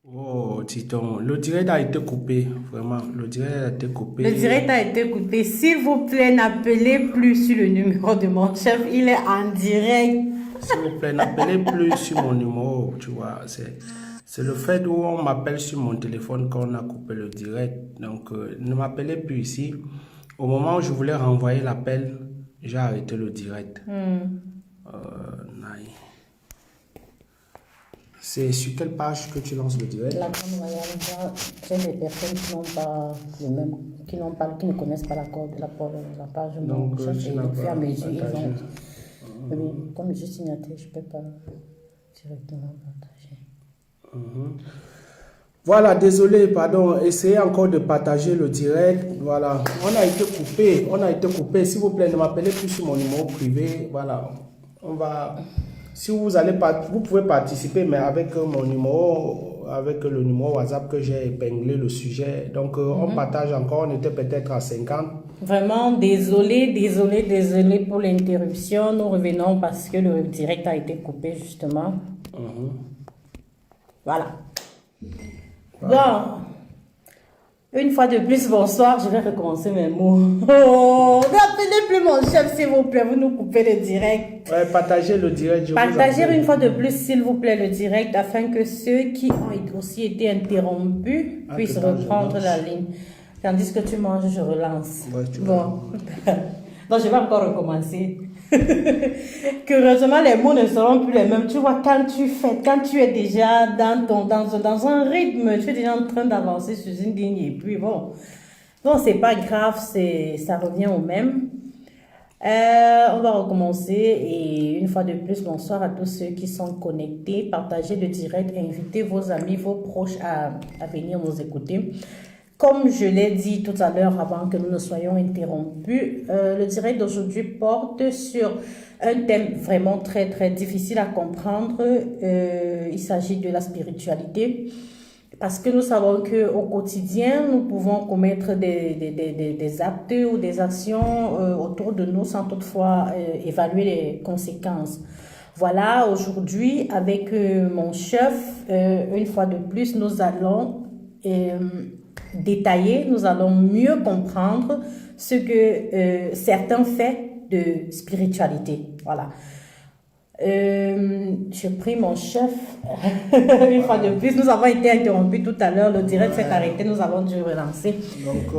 Oh, dis donc, le direct a été coupé, vraiment, le direct a été Le coupé. direct a été coupé. S'il vous plaît, n'appelez plus sur le numéro de mon chef. Il est en direct. S'il vous plaît, n'appelez plus sur mon numéro, tu vois, c'est le fait où on m'appelle sur mon téléphone qu'on a coupé le direct. Donc, ne m'appelez plus ici. Au moment où je voulais renvoyer l'appel, j'ai arrêté le direct. Naï. C'est sur quelle page que tu lances le direct? La Grande Royale, j'ai des personnes qui n'ont pas le même, qui ne connaissent pas la page de mon Donc, chef. tu Et n'as au fur et pas à mesure, ils partagé. vont. Oui, comme je suis signataire, je ne peux pas directement partager. Voilà, désolé, pardon. Essayez encore de partager le direct. Voilà, on a été coupé. On a été coupé. S'il vous plaît, ne m'appelez plus sur mon numéro privé. Voilà, on va. Si vous allez pas, vous pouvez participer, mais avec mon numéro, avec le numéro WhatsApp que j'ai épinglé le sujet. Donc, on partage encore. On était peut-être à 50. Vraiment, désolé pour l'interruption. Nous revenons parce que le direct a été coupé, justement. Voilà. Bon, une fois de plus, bonsoir. Je vais recommencer mes mots. Oh, n'appelez plus mon chef, s'il vous plaît. Vous nous coupez le direct. Ouais, partagez le direct. Je vous Partagez appelle. une fois de plus, s'il vous plaît, le direct afin que ceux qui ont aussi été interrompus puissent Attends, je reprendre lance. la ligne. Tandis que tu manges, je relance. Ouais, tu Bon. Donc, je vais encore recommencer. Curieusement, les mots ne seront plus les mêmes. Tu vois, quand tu es déjà dans un rythme, tu es déjà en train d'avancer sur une ligne et puis bon. Non, c'est pas grave, ça revient au même. On va recommencer et une fois de plus, bonsoir à tous ceux qui sont connectés. Partagez le direct, invitez vos amis, vos proches à venir nous écouter. Comme je l'ai dit tout à l'heure avant que nous ne soyons interrompus, le direct d'aujourd'hui porte sur un thème vraiment très très difficile à comprendre. Il s'agit de la spiritualité. Parce que nous savons qu'au quotidien, nous pouvons commettre des actes ou des actions autour de nous sans toutefois évaluer les conséquences. Voilà, aujourd'hui, avec mon chef, une fois de plus, nous allons détailler, nous allons mieux comprendre ce que certains faits de spiritualité. Voilà. Je prie mon chef. Une fois de plus, nous avons été interrompus tout à l'heure. Le direct s'est arrêté. Nous avons dû relancer. Donc,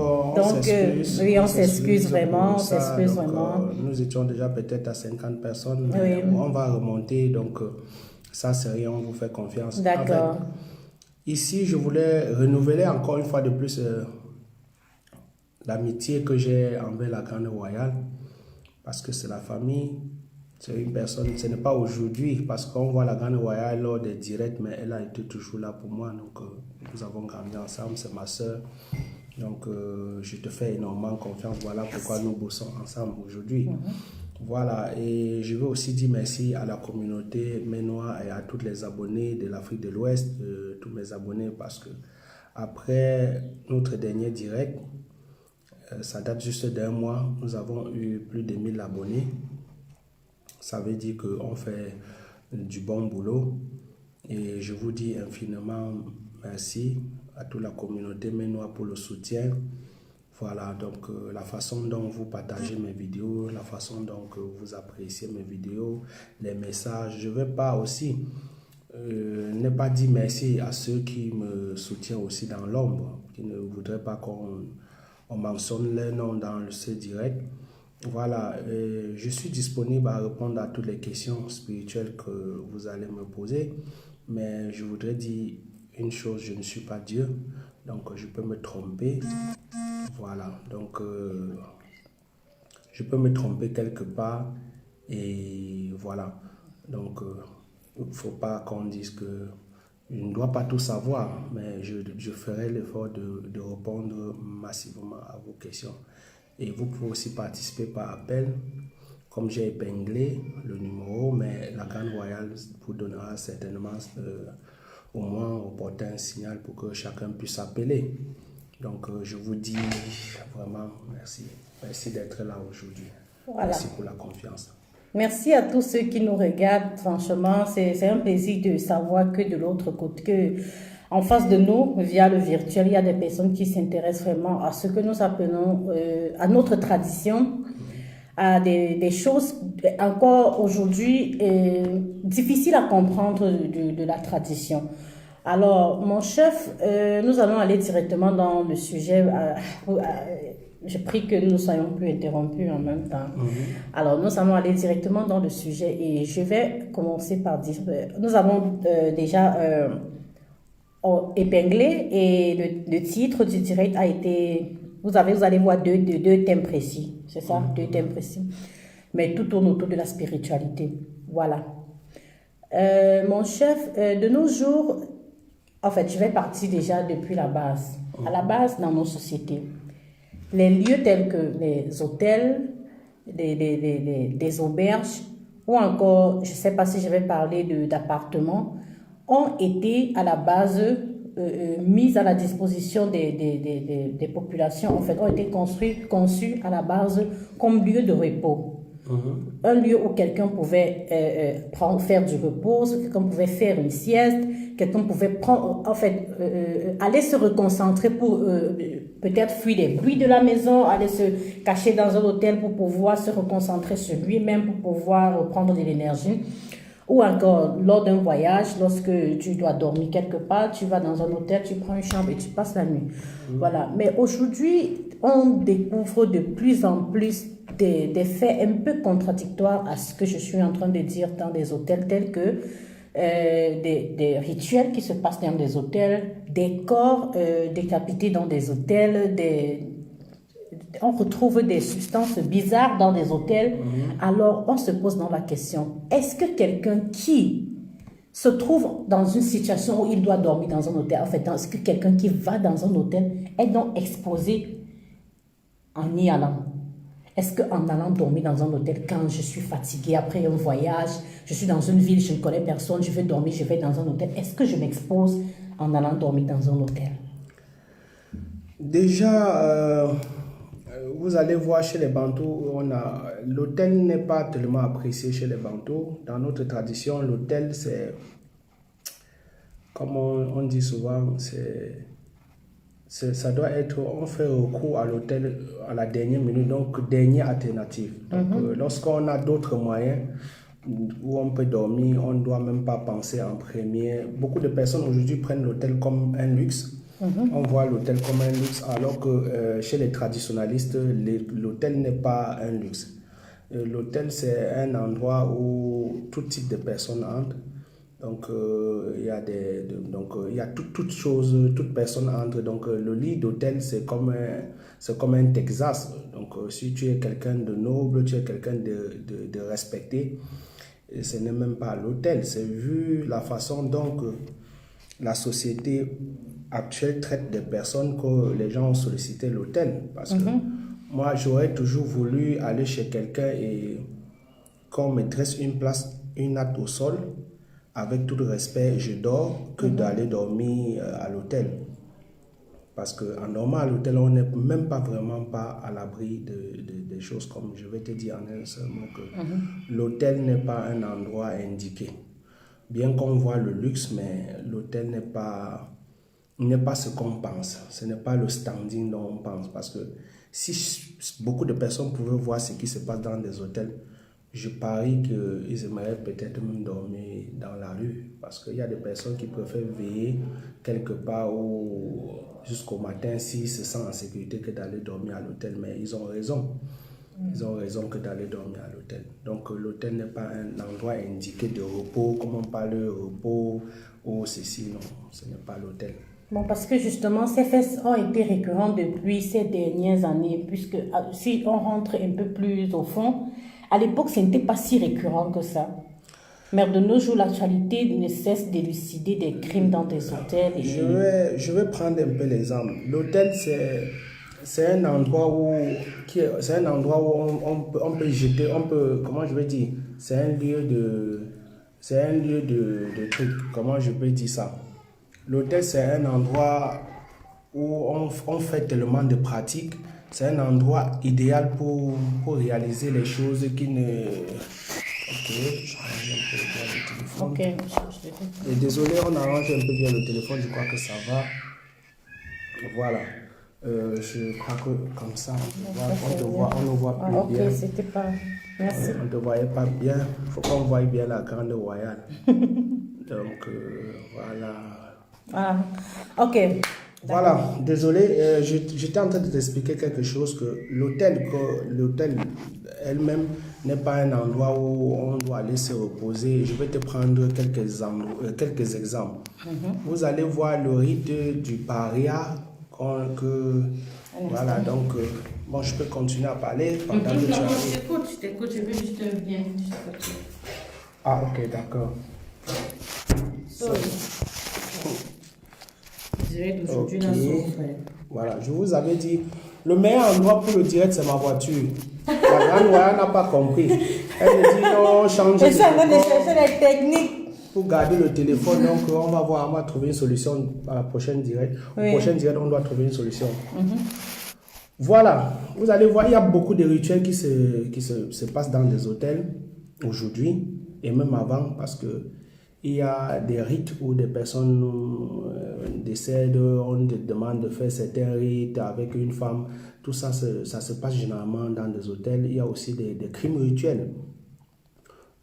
Oui, on s'excuse vraiment. On pour ça. s'excuse Donc, vraiment. nous étions déjà peut-être à 50 personnes, mais Oui. on va remonter. Donc, ça, c'est rien, on vous fait confiance. D'accord. En fait, ici, je voulais renouveler encore une fois de plus l'amitié que j'ai envers la Grande Royale, parce que c'est la famille. C'est une personne, ce n'est pas aujourd'hui, parce qu'on voit la Grande Royale lors des directs, mais elle a été toujours là pour moi. Donc, nous avons grandi ensemble, c'est ma soeur. Donc, je te fais énormément confiance. Voilà pourquoi nous bossons ensemble aujourd'hui. Voilà, et je veux aussi dire merci à la communauté Ménois et à tous les abonnés de l'Afrique de l'Ouest, tous mes abonnés, parce que après notre dernier direct, ça date juste d'un mois, nous avons eu plus de 1000 abonnés. Ça veut dire qu'on fait du bon boulot et je vous dis infiniment merci à toute la communauté Ménois pour le soutien. Voilà, donc la façon dont vous partagez mes vidéos, la façon dont vous appréciez mes vidéos, les messages. Je ne vais pas aussi ne pas dire merci à ceux qui me soutiennent aussi dans l'ombre, qui ne voudraient pas qu'on mentionne leur nom dans ce direct. Voilà, je suis disponible à répondre à toutes les questions spirituelles que vous allez me poser, mais je voudrais dire une chose, je ne suis pas Dieu, donc je peux me tromper. Voilà, donc je peux me tromper quelque part et voilà, donc il ne faut pas qu'on dise que je ne dois pas tout savoir, mais je ferai l'effort de répondre massivement à vos questions. Et vous pouvez aussi participer par appel, comme j'ai épinglé le numéro, mais la Grande Royale vous donnera certainement au moins opportun signal pour que chacun puisse appeler. Donc je vous dis vraiment merci. Merci d'être là aujourd'hui. Voilà. Merci pour la confiance. Merci à tous ceux qui nous regardent. Franchement, c'est un plaisir de savoir que de l'autre côté, que En face de nous, via le virtuel, il y a des personnes qui s'intéressent vraiment à ce que nous appelons, à notre tradition, à des choses encore aujourd'hui difficiles à comprendre de la tradition. Alors, mon chef, nous allons aller directement dans le sujet. Je prie que nous ne soyons plus interrompus en même temps. Alors, nous allons aller directement dans le sujet et je vais commencer par dire, nous avons déjà épinglé et le titre du direct a été, vous allez voir deux thèmes précis, c'est ça, deux thèmes précis, mais tout tourne autour de la spiritualité. Voilà. Mon chef, de nos jours, en fait, je vais partir déjà depuis la base. À la base, dans nos sociétés, les lieux tels que les hôtels, des auberges, ou encore, je ne sais pas si je vais parler d'appartements, ont été à la base mis à la disposition des populations, en fait, ont été conçus à la base comme lieu de repos. Un lieu où quelqu'un pouvait faire du repos, quelqu'un pouvait faire une sieste, quelqu'un pouvait aller se reconcentrer pour peut-être fuir les bruits de la maison, aller se cacher dans un hôtel pour pouvoir se reconcentrer sur lui-même, pour pouvoir reprendre de l'énergie. Ou encore, lors d'un voyage, lorsque tu dois dormir quelque part, tu vas dans un hôtel, tu prends une chambre et tu passes la nuit. Voilà. Mais aujourd'hui, on découvre de plus en plus des faits un peu contradictoires à ce que je suis en train de dire dans des hôtels, tels que des rituels qui se passent dans des hôtels, des corps décapités dans des hôtels, on retrouve des substances bizarres dans des hôtels. Alors on se pose dans la question, est-ce que quelqu'un qui se trouve dans une situation où il doit dormir dans un hôtel, en fait, est-ce que quelqu'un qui va dans un hôtel est donc exposé en y allant? Est-ce qu'en allant dormir dans un hôtel, quand je suis fatiguée après un voyage, je suis dans une ville, je ne connais personne, je veux dormir, je vais dans un hôtel, est-ce que je m'expose en allant dormir dans un hôtel? Déjà, vous allez voir chez les Bantous, l'hôtel n'est pas tellement apprécié chez les Bantous. Dans notre tradition, l'hôtel, c'est, comme on dit souvent, ça doit être, on fait recours à l'hôtel à la dernière minute, donc dernière alternative. Donc, lorsqu'on a d'autres moyens où on peut dormir, on ne doit même pas penser en premier. Beaucoup de personnes aujourd'hui prennent l'hôtel comme un luxe. On voit l'hôtel comme un luxe, alors que chez les traditionalistes, l'hôtel n'est pas un luxe. L'hôtel, c'est un endroit où tout type de personnes entrent. Donc, il y a toute chose, toute personne entre. Donc, le lit d'hôtel, c'est comme un Texas. Donc, si tu es quelqu'un de noble, tu es quelqu'un de respecté, ce n'est même pas l'hôtel. C'est vu la façon dont la société actuelle traite des personnes que les gens ont sollicité l'hôtel. Parce que moi, j'aurais toujours voulu aller chez quelqu'un et qu'on me dresse une natte au sol. Avec tout le respect, je dors que d'aller dormir à l'hôtel. Parce qu'en normal, à l'hôtel, on n'est même pas vraiment pas à l'abri des choses comme je vais te dire en un seul mot que l'hôtel n'est pas un endroit indiqué. Bien qu'on voit le luxe, mais l'hôtel n'est pas ce qu'on pense. Ce n'est pas le standing dont on pense. Parce que si beaucoup de personnes pouvaient voir ce qui se passe dans des hôtels, je parie qu'ils aimeraient peut-être même dormir dans la rue. Parce qu'il y a des personnes qui préfèrent veiller quelque part jusqu'au matin s'ils se sentent en sécurité que d'aller dormir à l'hôtel. Mais ils ont raison. Ils ont raison que d'aller dormir à l'hôtel. Donc l'hôtel n'est pas un endroit indiqué de repos, comme on parle de repos ou ceci. Non, ce n'est pas l'hôtel. Bon, parce que justement, ces faits ont été récurrents depuis ces dernières années, puisque si on rentre un peu plus au fond, à l'époque, ce n'était pas si récurrent que ça. Mais de nos jours, l'actualité ne cesse d'élucider des crimes dans des hôtels. Je vais prendre un peu l'exemple. L'hôtel, c'est un endroit où on peut jeter, comment je vais dire, c'est un lieu de truc, comment je peux dire ça. L'hôtel, c'est un endroit où on fait tellement de pratiques. C'est un endroit idéal pour réaliser les choses qui ne... Ok, j'arrange un peu bien le téléphone. Ok, je cherche le téléphone. Et désolé, on arrange un peu bien le téléphone, je crois que ça va. Voilà. Je crois que comme ça, on ne voit plus Ok, bien. c'était pas. Merci. On ne te voyait pas bien. Il faut qu'on voie bien la grande royale. Donc, voilà. Ah, ok. Voilà, désolé, j'étais en train de t'expliquer quelque chose que l'hôtel elle-même n'est pas un endroit où on doit aller se reposer. Je vais te prendre quelques exemples. Vous allez voir le rite du paria voilà, donc bon, je peux continuer à parler pendant que tu Non, arrives. je t'écoute, je veux juste bien. Ah, ok, d'accord. Sorry. Direct d'aujourd'hui Ok. dans son frère. Voilà, je vous avais dit, le meilleur endroit pour le direct, c'est ma voiture. La grande royale n'a pas compris. Elle me dit non, change Je suis en train de chercher les techniques. pour garder le téléphone. Donc, on va voir, on va trouver une solution à la prochaine direct. Oui. Au prochain direct, on doit trouver une solution. Voilà, vous allez voir, il y a beaucoup de rituels qui se passent dans les hôtels aujourd'hui et même avant parce que il y a des rites où des personnes décèdent, on te demande de faire certains rites avec une femme. Tout ça, ça se passe généralement dans des hôtels. Il y a aussi des crimes rituels.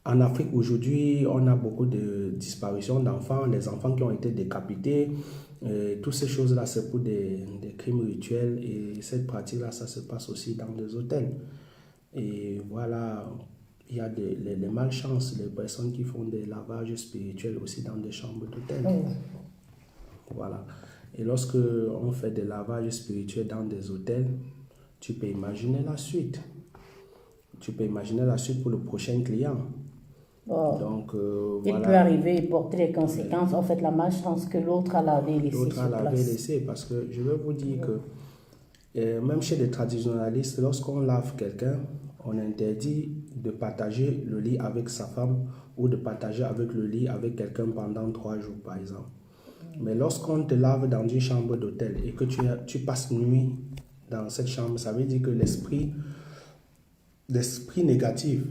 En Afrique aujourd'hui, on a beaucoup de disparitions d'enfants, des enfants qui ont été décapités. Toutes ces choses-là, c'est pour des crimes rituels. Et cette pratique-là, ça se passe aussi dans des hôtels. Et voilà, il y a les malchances, les personnes qui font des lavages spirituels aussi dans des chambres d'hôtel. Voilà. Et lorsque on fait des lavages spirituels dans des hôtels, tu peux imaginer la suite. Tu peux imaginer la suite pour le prochain client. Oh. Donc, Il voilà. peut arriver et porter les conséquences. En fait, la malchance que l'autre a lavé laissé L'autre sur place. laissé parce que je vais vous dire que même chez les traditionalistes, lorsqu'on lave quelqu'un, on interdit de partager le lit avec sa femme ou de partager avec le lit avec quelqu'un pendant 3 jours, par exemple. Mais lorsqu'on te lave dans une chambre d'hôtel et que tu passes nuit dans cette chambre, ça veut dire que l'esprit négatif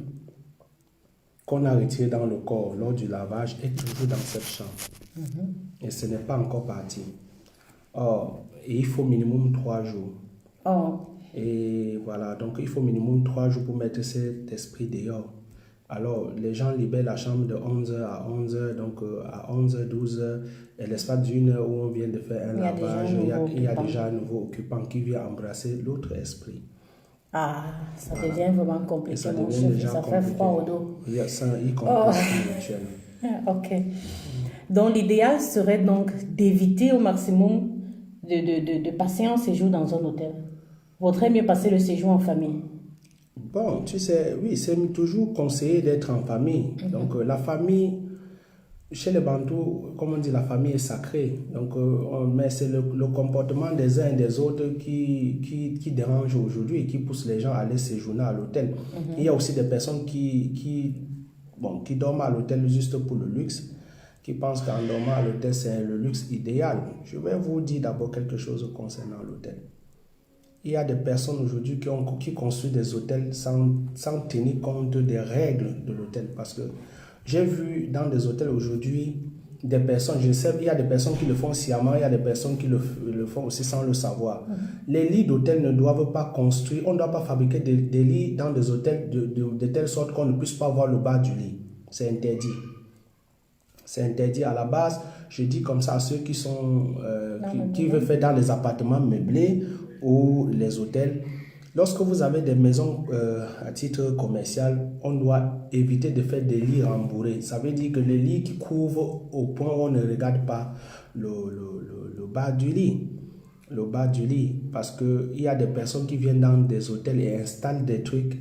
qu'on a retiré dans le corps lors du lavage est toujours dans cette chambre. Et ce n'est pas encore parti. Or, et il faut minimum 3 jours. Oh. Et voilà, donc il faut minimum 3 jours pour mettre cet esprit dehors. Alors, les gens libèrent la chambre de 11h à 11h, donc à 11h, 12h, et l'espace d'une heure où on vient de faire un lavage, il y a déjà un nouveau occupant qui vient embrasser l'autre esprit. Ah, ça devient vraiment compliqué. Et ça mon devient chef, déjà ça compliqué. fait froid au dos. Il y a ça, y compris spirituel. Ok. Donc, l'idéal serait donc d'éviter au maximum de passer un séjour dans un hôtel. Vaudrait mieux passer le séjour en famille. Bon, tu sais, oui, c'est toujours conseillé d'être en famille. Donc, la famille, chez les Bantous, comme on dit, la famille est sacrée. Donc, mais c'est le comportement des uns et des autres qui dérange aujourd'hui et qui pousse les gens à aller séjourner à l'hôtel. Il y a aussi des personnes qui dorment à l'hôtel juste pour le luxe, qui pensent qu'en dormant à l'hôtel, c'est le luxe idéal. Je vais vous dire d'abord quelque chose concernant l'hôtel. Il y a des personnes aujourd'hui qui construisent des hôtels sans tenir compte des règles de l'hôtel. Parce que j'ai vu dans des hôtels aujourd'hui des personnes, je sais, il y a des personnes qui le font sciemment, il y a des personnes qui le font aussi sans le savoir. Les lits d'hôtel ne doivent pas construire, on ne doit pas fabriquer des lits dans des hôtels de telle sorte qu'on ne puisse pas voir le bas du lit. C'est interdit. C'est interdit à la base. Je dis comme ça à ceux qui veulent faire dans les appartements meublés ou les hôtels. Lorsque vous avez des maisons à titre commercial, on doit éviter de faire des lits rembourrés. Ça veut dire que les lits qui couvrent au point où on ne regarde pas le bas du lit. Le bas du lit. Parce qu'il y a des personnes qui viennent dans des hôtels et installent des trucs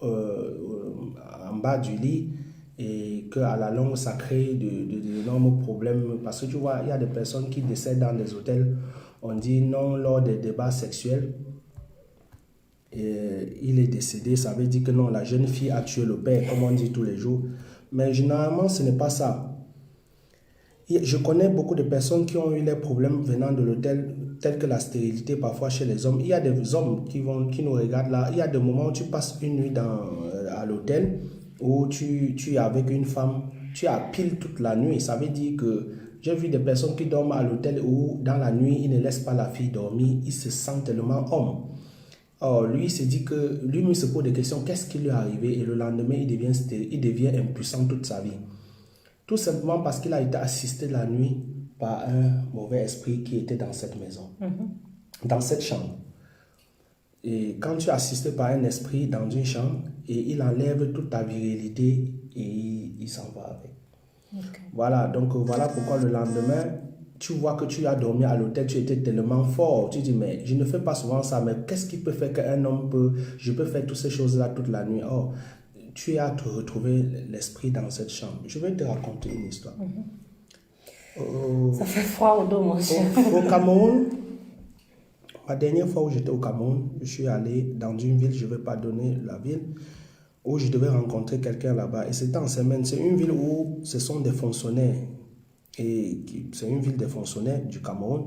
en bas du lit et qu'à la longue, ça crée d'énormes problèmes. Parce que tu vois, il y a des personnes qui décèdent dans des hôtels. On dit non lors des débats sexuels. Et il est décédé, ça veut dire que non, la jeune fille a tué le père, comme on dit tous les jours. Mais généralement, ce n'est pas ça. Je connais beaucoup de personnes qui ont eu les problèmes venant de l'hôtel, tels que la stérilité parfois chez les hommes. Il y a des hommes qui nous regardent là. Il y a des moments où tu passes une nuit à l'hôtel où tu es avec une femme, tu as pile toute la nuit. Ça veut dire que j'ai vu des personnes qui dorment à l'hôtel où dans la nuit, ils ne laissent pas la fille dormir, ils se sentent tellement homme. Or, lui, il se dit que lui-même se pose des questions, qu'est-ce qui lui est arrivé? Et le lendemain, il devient stérile, il devient impuissant toute sa vie. Tout simplement parce qu'il a été assisté la nuit par un mauvais esprit qui était dans cette maison, dans cette chambre. Et quand tu es assisté par un esprit dans une chambre, et il enlève toute ta virilité et il s'en va avec. Ok. Voilà, donc voilà pourquoi le lendemain, tu vois que tu as dormi à l'hôtel, tu étais tellement fort. Tu dis, mais je ne fais pas souvent ça, mais qu'est-ce qui peut faire qu'un homme peut, je peux faire toutes ces choses-là toute la nuit? Oh, tu as retrouvé l'esprit dans cette chambre. Je vais te raconter une histoire. Ça fait froid au dos, mon cher. Au Cameroun, la dernière fois où j'étais au Cameroun, je suis allé dans une ville, je ne vais pas donner la ville, où je devais rencontrer quelqu'un là-bas. Et c'était en semaine. C'est une ville où ce sont des fonctionnaires. Et c'est une ville des fonctionnaires du Cameroun.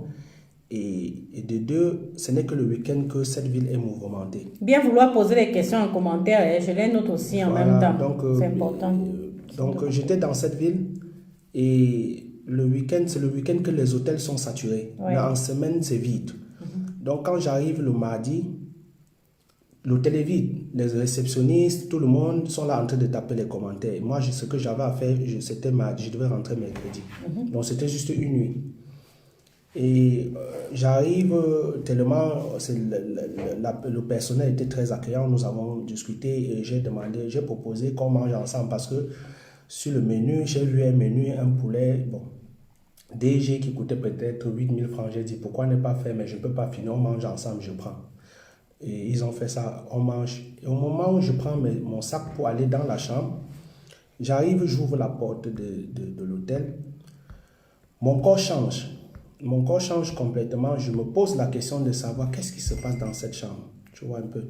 Et de deux, ce n'est que le week-end que cette ville est mouvementée. Bien vouloir poser les questions en commentaire, hein. Je les note aussi en même temps. Donc, c'est important. Donc, j'étais dans cette ville et le week-end, c'est le week-end que les hôtels sont saturés. Ouais. Mais en semaine, c'est vide. Donc, quand j'arrive le mardi, l'hôtel est vide. Les réceptionnistes, tout le monde sont là en train de taper les commentaires. Moi, ce que j'avais à faire, c'était je devais rentrer mercredi. Donc, c'était juste une nuit. Et j'arrive tellement, le personnel était très accueillant, nous avons discuté et j'ai proposé qu'on mange ensemble parce que sur le menu, j'ai vu un menu, un poulet, bon, DG qui coûtait peut-être 8 000 francs. J'ai dit pourquoi ne pas faire, mais je ne peux pas finir, on mange ensemble, je prends. Et ils ont fait ça, on mange. Et au moment où je prends mon sac pour aller dans la chambre, j'arrive, j'ouvre la porte de l'hôtel, mon corps change. Mon corps change complètement. Je me pose la question de savoir qu'est-ce qui se passe dans cette chambre. Tu vois un peu.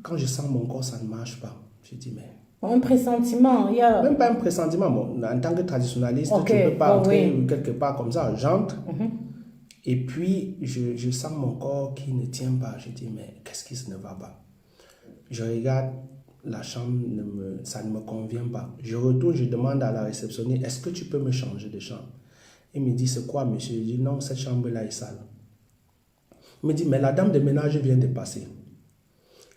Quand je sens mon corps, ça ne marche pas. Je dis, mais... Un pressentiment, il y a... Même pas un pressentiment. En tant que traditionnaliste, Okay. tu ne peux pas entrer Oui. quelque part comme ça. J'entre. Et puis, je sens mon corps qui ne tient pas. Je dis, mais qu'est-ce qui ne va pas? Je regarde la chambre, ça ne me convient pas. Je retourne, je demande à la réceptionniste, est-ce que tu peux me changer de chambre? Il me dit, c'est quoi, monsieur? Je dis, non, cette chambre-là est sale. Il me dit, mais la dame de ménage vient de passer.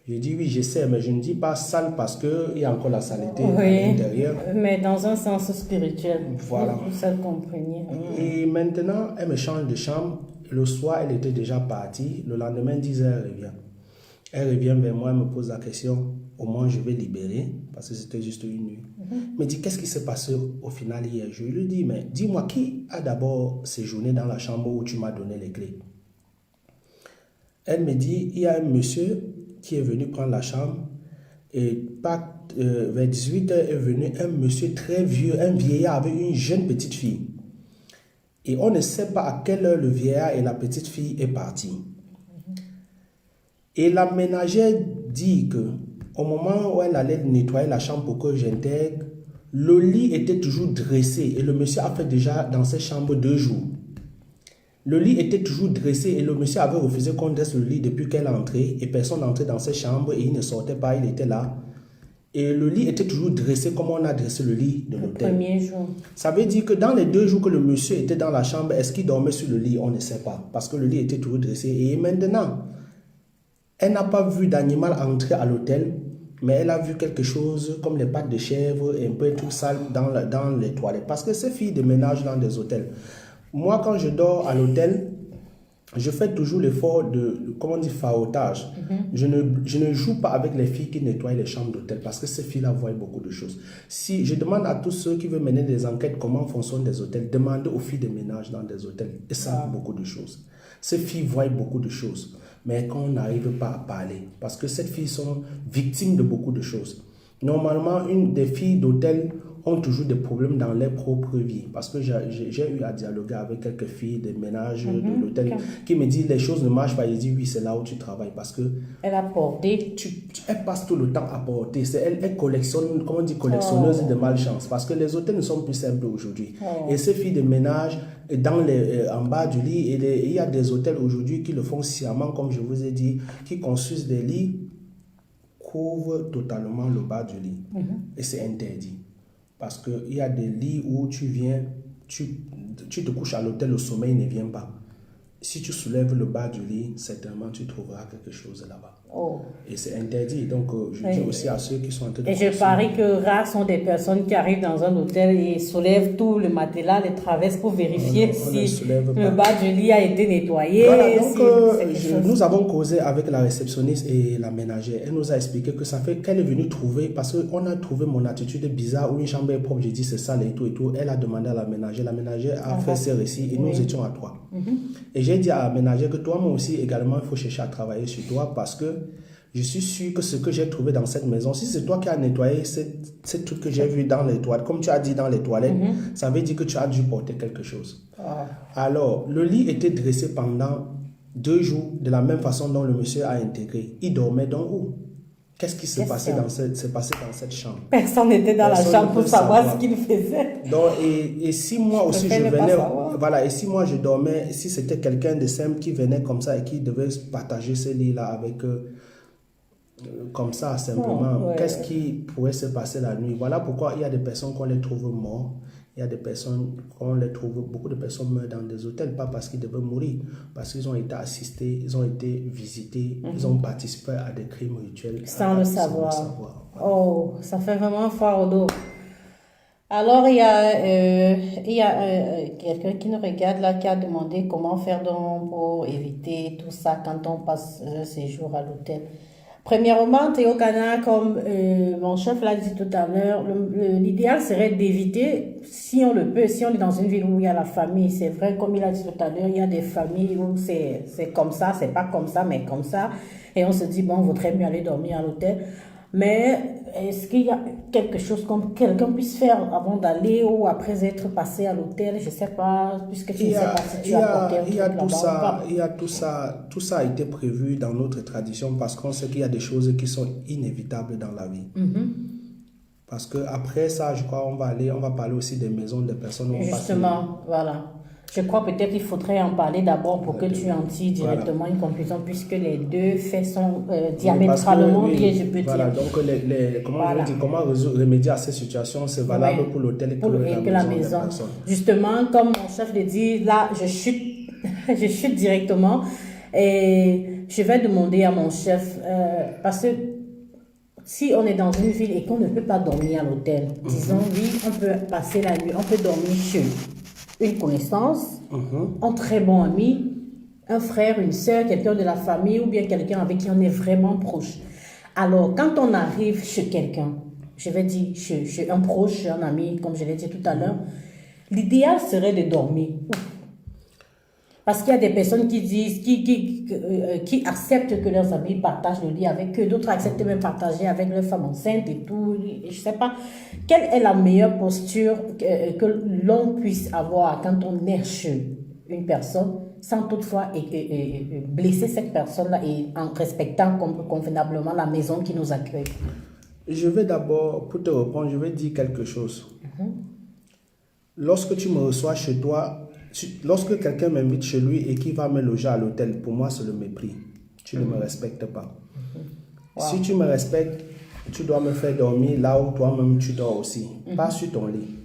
Je dis, oui, je sais, mais je ne dis pas sale parce qu'il y a encore la saleté à l'intérieur. Mais dans un sens spirituel. Voilà. Vous ça comprenez. Et maintenant, elle me change de chambre. Le soir, elle était déjà partie. Le lendemain, 10 heures, elle revient. Elle revient vers moi, elle me pose la question. Au moins, je vais libérer, parce que c'était juste une nuit. Elle me dit, qu'est-ce qui s'est passé au final hier? Je lui dis, mais dis-moi, qui a d'abord séjourné dans la chambre où tu m'as donné les clés? Elle me dit, il y a un monsieur qui est venu prendre la chambre, et vers 18 heures est venu un monsieur très vieux, un vieillard avec une jeune petite fille. Et on ne sait pas à quelle heure le vieillard et la petite fille est parti. Et la ménagère dit que au moment où elle allait nettoyer la chambre pour que j'intègre, le lit était toujours dressé et le monsieur a fait déjà dans cette chambre 2 jours. Le lit était toujours dressé et le monsieur avait refusé qu'on dresse le lit depuis qu'elle est entrée et personne n'entrait dans cette chambre et il ne sortait pas, il était là. Et le lit était toujours dressé comme on a dressé le lit de l'hôtel. Le premier jour. Ça veut dire que dans les 2 jours que le monsieur était dans la chambre, est-ce qu'il dormait sur le lit? On ne sait pas parce que le lit était toujours dressé. Et maintenant, elle n'a pas vu d'animal entrer à l'hôtel, mais elle a vu quelque chose comme les pattes de chèvre et un peu tout sale dans les toilettes. Parce que ces filles de ménage dans des hôtels. Moi, quand je dors à l'hôtel, je fais toujours l'effort de comment on dit, farotage. Je ne joue pas avec les filles qui nettoient les chambres d'hôtel parce que ces filles-là voient beaucoup de choses. Si je demande à tous ceux qui veulent mener des enquêtes comment fonctionnent des hôtels, demandez aux filles de ménage dans des hôtels. Elles savent beaucoup de choses. Ces filles voient beaucoup de choses. Mais qu'on n'arrive pas à parler. Parce que ces filles sont victimes de beaucoup de choses. Normalement, des filles d'hôtel ont toujours des problèmes dans leur propre vie. Parce que j'ai eu à dialoguer avec quelques filles de ménage de l'hôtel qui me disent les choses ne marchent pas. Ils disent oui, c'est là où tu travailles. Parce que elle a porté. Elle passe tout le temps à porter. Elle collectionne, comment on dit, collectionneuse de malchance. Parce que les hôtels ne sont plus simples aujourd'hui. Et ces filles de ménage, en bas du lit, il y a des hôtels aujourd'hui qui le font sciemment, comme je vous ai dit, qui construisent des lits couvre totalement le bas du lit. Et c'est interdit. Parce qu'il y a des lits où tu viens, tu te couches à l'hôtel, le sommeil ne vient pas. Si tu soulèves le bas du lit, certainement tu trouveras quelque chose là-bas. Oh. Et c'est interdit. Donc, je dis aussi à ceux qui sont en train de... Et je parie que rares sont des personnes qui arrivent dans un hôtel et soulèvent tout le matelas, les traverses pour vérifier si le bas du lit a été nettoyé. Voilà, donc nous avons causé avec la réceptionniste et la ménagère. Elle nous a expliqué que ça fait qu'elle est venue trouver, parce qu'on a trouvé mon attitude bizarre où une chambre est propre, j'ai dit c'est sale et tout et tout. Elle a demandé à la ménagère a fait ses récits et nous étions à 3. Et j'ai dit à la ménagère que toi, moi aussi, également, il faut chercher à travailler sur toi parce que je suis sûr que ce que j'ai trouvé dans cette maison, si c'est toi qui as nettoyé ces trucs que j'ai vu dans les toilettes, comme tu as dit dans les toilettes, ça veut dire que tu as dû porter quelque chose. Alors, le lit était dressé pendant 2 jours de la même façon dont le monsieur a intégré. Il dormait donc où? Qu'est-ce qui s'est passé dans cette chambre? Personne n'était dans la chambre pour savoir ce qu'il faisait. Donc, et si moi aussi je venais, voilà, et si moi je dormais, si c'était quelqu'un de simple qui venait comme ça et qui devait partager ce lit-là avec eux, comme ça simplement, qu'est-ce qui pourrait se passer la nuit? Voilà pourquoi il y a des personnes qu'on les trouve morts. Il y a des personnes qu'on les trouve, beaucoup de personnes meurent dans des hôtels, pas parce qu'ils devaient mourir, parce qu'ils ont été assistés, ils ont été visités, ils ont participé à des crimes rituels. Sans le savoir. Oh, ça fait vraiment froid au dos. Alors, il y a quelqu'un qui nous regarde là, qui a demandé comment faire donc pour éviter tout ça quand on passe un séjour à l'hôtel. Premièrement, Théo Cana, comme mon chef l'a dit tout à l'heure, l'idéal serait d'éviter, si on le peut, si on est dans une ville où il y a la famille, c'est vrai, comme il a dit tout à l'heure, il y a des familles où c'est comme ça, c'est pas comme ça, mais comme ça, et on se dit, bon, il vaudrait mieux aller dormir à l'hôtel. Mais est-ce qu'il y a quelque chose comme quelqu'un puisse faire avant d'aller ou après être passé à l'hôtel? Je ne sais pas, puisque tu ne sais pas si tu as porté un truc là-bas. Il y a tout ça a été prévu dans notre tradition parce qu'on sait qu'il y a des choses qui sont inévitables dans la vie. Parce qu'après ça, je crois, on va parler aussi des maisons des personnes. Justement, voilà. Je crois peut-être qu'il faudrait en parler d'abord pour que tu en tires directement une conclusion, puisque les deux faits sont diamétralement liés, je peux dire. Donc comment remédier à ces situations, c'est valable pour l'hôtel et que la maison. Justement, comme mon chef le dit, là, je chute directement et je vais demander à mon chef, parce que si on est dans une ville et qu'on ne peut pas dormir à l'hôtel, disons, oui, on peut passer la nuit, on peut dormir chez une connaissance, un très bon ami, un frère, une soeur, quelqu'un de la famille ou bien quelqu'un avec qui on est vraiment proche. Alors, quand on arrive chez quelqu'un, je vais dire chez un proche, un ami, comme je l'ai dit tout à l'heure, l'idéal serait de dormir. Parce qu'il y a des personnes qui disent, qui acceptent que leurs amis partagent le lit avec eux, d'autres acceptent même partager avec leur femme enceinte et tout. Je ne sais pas. Quelle est la meilleure posture que l'on puisse avoir quand on est chez une personne, sans toutefois blesser cette personne-là et en respectant convenablement la maison qui nous accueille? Je vais d'abord, pour te répondre, je vais dire quelque chose. Lorsque tu me reçois chez toi, lorsque quelqu'un m'invite chez lui et qui va me loger à l'hôtel, pour moi, c'est le mépris. Tu ne me respectes pas. Si tu me respectes, tu dois me faire dormir là où toi-même tu dors aussi, pas sur ton lit.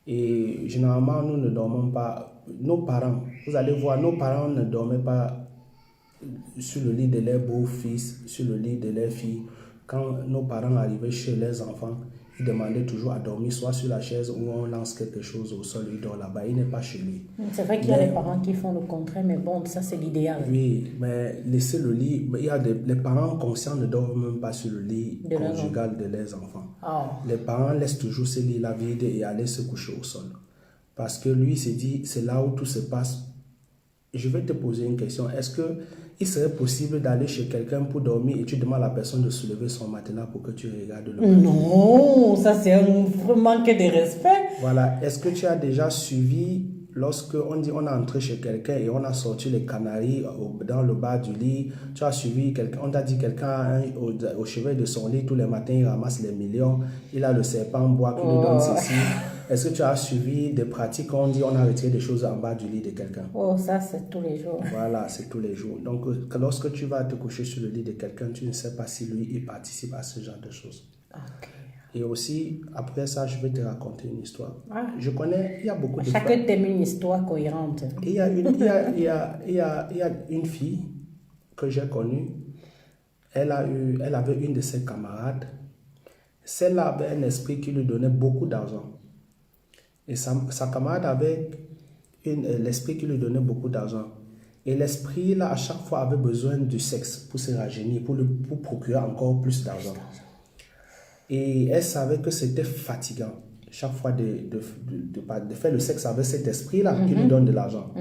Et généralement, nous ne dormons pas. Nos parents, vous allez voir, nos parents ne dormaient pas sur le lit de leurs beaux-fils, sur le lit de leurs filles. Quand nos parents arrivaient chez leurs enfants, ils demandaient toujours à dormir soit sur la chaise ou on lance quelque chose au sol, il dort là-bas, il n'est pas chez lui. C'est vrai qu'il y a des parents qui font le contraire, mais bon, ça c'est l'idéal. Oui, mais laisser le lit, il y a les parents conscients ne dorment même pas sur le lit conjugal de leurs enfants. Les parents laissent toujours ce lit-là vide et aller se coucher au sol. Parce que lui s'est dit, c'est là où tout se passe. Je vais te poser une question. Est-ce qu'il serait possible d'aller chez quelqu'un pour dormir et tu demandes à la personne de soulever son matelas pour que tu regardes le matelas? Non, ça c'est un manque de respect. Voilà. Est-ce que tu as déjà suivi, lorsque on dit on est entré chez quelqu'un et on a sorti les canaries dans le bas du lit, tu as suivi quelqu'un, on t'a dit quelqu'un au chevet de son lit, tous les matins il ramasse les millions, il a le serpent en bois qui lui donne ceci. Est-ce que tu as suivi des pratiques quand on dit on a retiré des choses en bas du lit de quelqu'un? Oh, ça, c'est tous les jours. Voilà, c'est tous les jours. Donc, lorsque tu vas te coucher sur le lit de quelqu'un, tu ne sais pas si lui, il participe à ce genre de choses. Ok. Et aussi, après ça, je vais te raconter une histoire. Ah. Je connais, il y a beaucoup de Chacun t'aime une histoire cohérente. Il y a une fille que j'ai connue. Elle avait une de ses camarades. Celle-là avait un esprit qui lui donnait beaucoup d'argent. Et sa camarade avait l'esprit qui lui donnait beaucoup d'argent. Et l'esprit, là, à chaque fois, avait besoin du sexe pour se rajeunir, pour procurer encore plus d'argent. Et elle savait que c'était fatigant chaque fois de faire le sexe avec cet esprit-là qui lui donne de l'argent.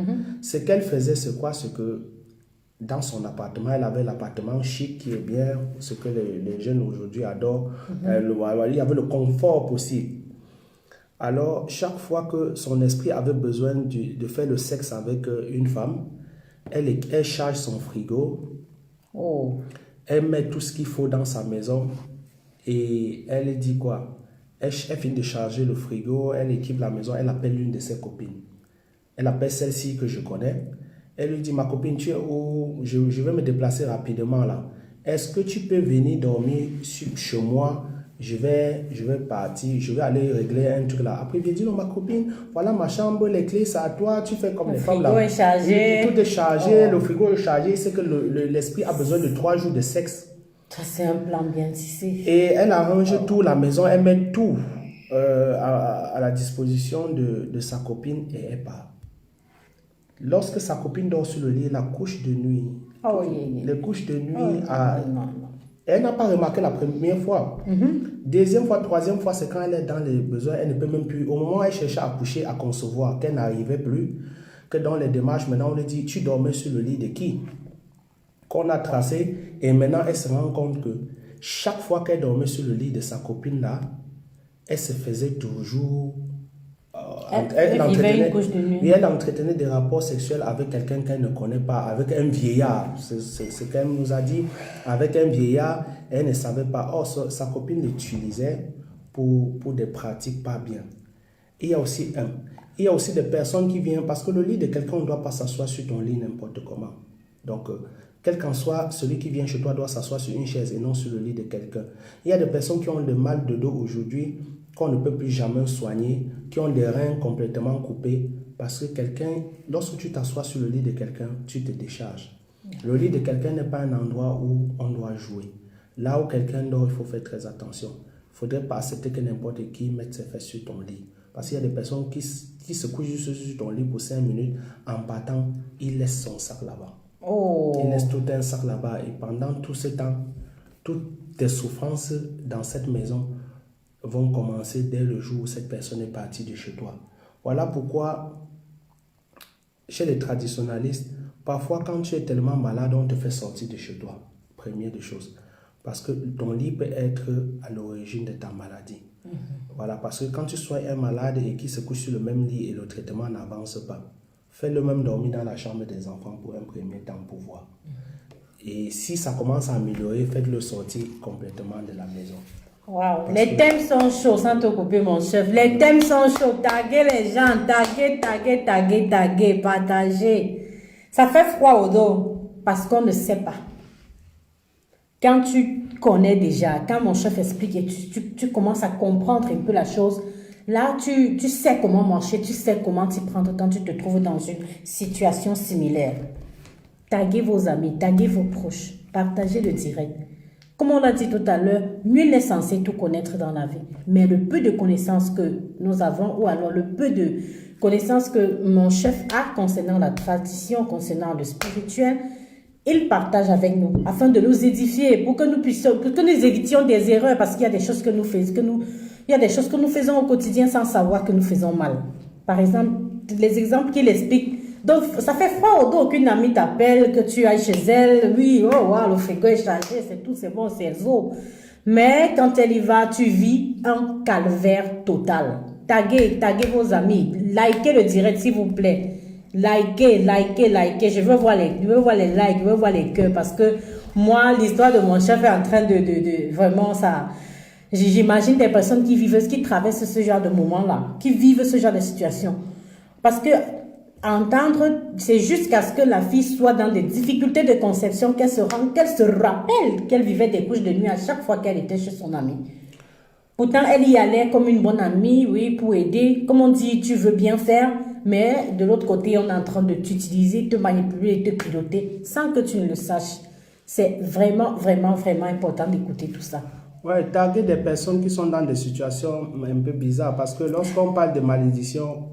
Ce qu'elle faisait, c'est quoi? C'est que dans son appartement, elle avait l'appartement chic qui est bien, ce que les jeunes aujourd'hui adorent. Il y avait le confort possible. Alors, chaque fois que son esprit avait besoin de faire le sexe avec une femme, elle charge son frigo, elle met tout ce qu'il faut dans sa maison. Et elle dit quoi? Elle finit de charger le frigo, elle équipe la maison, elle appelle l'une de ses copines. Elle appelle celle-ci que je connais. Elle lui dit, ma copine, tu es où? Je vais me déplacer rapidement là. Est-ce que tu peux venir dormir chez moi? Je vais partir, je vais aller régler un truc là. Après, il lui dit, non, ma copine, voilà ma chambre, les clés, c'est à toi, tu fais comme les femmes là. Le frigo est chargé. Tout est chargé, le frigo est chargé, c'est que l'esprit a besoin de 3 jours de sexe. Ça, c'est un plan bien tissé. Et elle arrange tout, la maison, elle met tout à la disposition de sa copine et elle part. Lorsque sa copine dort sur le lit, la couche de nuit, les couches de nuit, elle n'a pas remarqué la première fois. Deuxième fois, troisième fois, c'est quand elle est dans les besoins, elle ne peut même plus. Au moment où elle cherchait à coucher, à concevoir, qu'elle n'arrivait plus, que dans les démarches, maintenant on lui dit, tu dormais sur le lit de qui? Qu'on a tracé, et maintenant elle se rend compte que chaque fois qu'elle dormait sur le lit de sa copine là, elle se faisait toujours elle entretenait des rapports sexuels avec quelqu'un qu'elle ne connaît pas, avec un vieillard. C'est ce qu'elle nous a dit, avec un vieillard. Elle ne savait pas. Or, sa copine l'utilisait pour des pratiques pas bien. Il y a aussi des personnes qui viennent, parce que le lit de quelqu'un, on ne doit pas s'asseoir sur ton lit n'importe comment. Donc, quel qu'en soit, celui qui vient chez toi doit s'asseoir sur une chaise et non sur le lit de quelqu'un. Il y a des personnes qui ont le mal de dos aujourd'hui, qu'on ne peut plus jamais soigner, qui ont des reins complètement coupés, parce que lorsque tu t'assois sur le lit de quelqu'un, tu te décharges. Le lit de quelqu'un n'est pas un endroit où on doit jouer. Là où quelqu'un dort, il faut faire très attention. Il ne faudrait pas accepter que n'importe qui mette ses fesses sur ton lit. Parce qu'il y a des personnes qui se couchent juste sur ton lit pour 5 minutes, en partant, ils laissent son sac là-bas. Il laisse tout un sac là-bas et pendant tout ce temps, toutes tes souffrances dans cette maison vont commencer dès le jour où cette personne est partie de chez toi. Voilà pourquoi, chez les traditionalistes, parfois quand tu es tellement malade, on te fait sortir de chez toi. Première des choses. Parce que ton lit peut être à l'origine de ta maladie. Voilà, parce que quand tu sois un malade et qui se couche sur le même lit et le traitement n'avance pas, fais-le même dormir dans la chambre des enfants pour un premier temps pour voir. Et si ça commence à améliorer, faites-le sortir complètement de la maison. Wow. Les thèmes sont chauds, sans te couper mon chef. Les thèmes sont chauds. Taguez les gens, taguez, partagez. Ça fait froid au dos parce qu'on ne sait pas. Quand tu connais déjà, quand mon chef explique et tu commences à comprendre un peu la chose, là, tu sais comment marcher, tu sais comment t'y prendre quand tu te trouves dans une situation similaire. Taguez vos amis, taguez vos proches, partagez le direct. Comme on l'a dit tout à l'heure, nul n'est censé tout connaître dans la vie. Mais le peu de connaissances que nous avons, ou alors le peu de connaissances que mon chef a concernant la tradition, concernant le spirituel, il partage avec nous afin de nous édifier, pour que nous évitions des erreurs, parce qu'il y a des choses que nous faisons au quotidien sans savoir que nous faisons mal. Par exemple, les exemples qu'il explique. Donc, ça fait froid au dos qu'une amie t'appelle, que tu ailles chez elle. Oui, le frigo est chargé, c'est tout, c'est bon, c'est zo. Mais quand elle y va, tu vis un calvaire total. Taguez vos amis. Likez le direct, s'il vous plaît. Likez. Je veux voir les likes, je veux voir les cœurs. Parce que moi, l'histoire de mon chef est en train de vraiment ça. J'imagine des personnes qui traversent ce genre de moments-là, qui vivent ce genre de situation. Parce que entendre, c'est jusqu'à ce que la fille soit dans des difficultés de conception, qu'elle se rappelle qu'elle vivait des couches de nuit à chaque fois qu'elle était chez son amie. Pourtant, elle y allait comme une bonne amie, oui, pour aider. Comme on dit, tu veux bien faire, mais de l'autre côté, on est en train de t'utiliser, te manipuler et te piloter sans que tu ne le saches. C'est vraiment, vraiment, vraiment important d'écouter tout ça. Ouais, taguer des personnes qui sont dans des situations un peu bizarres, parce que lorsqu'on parle de malédiction,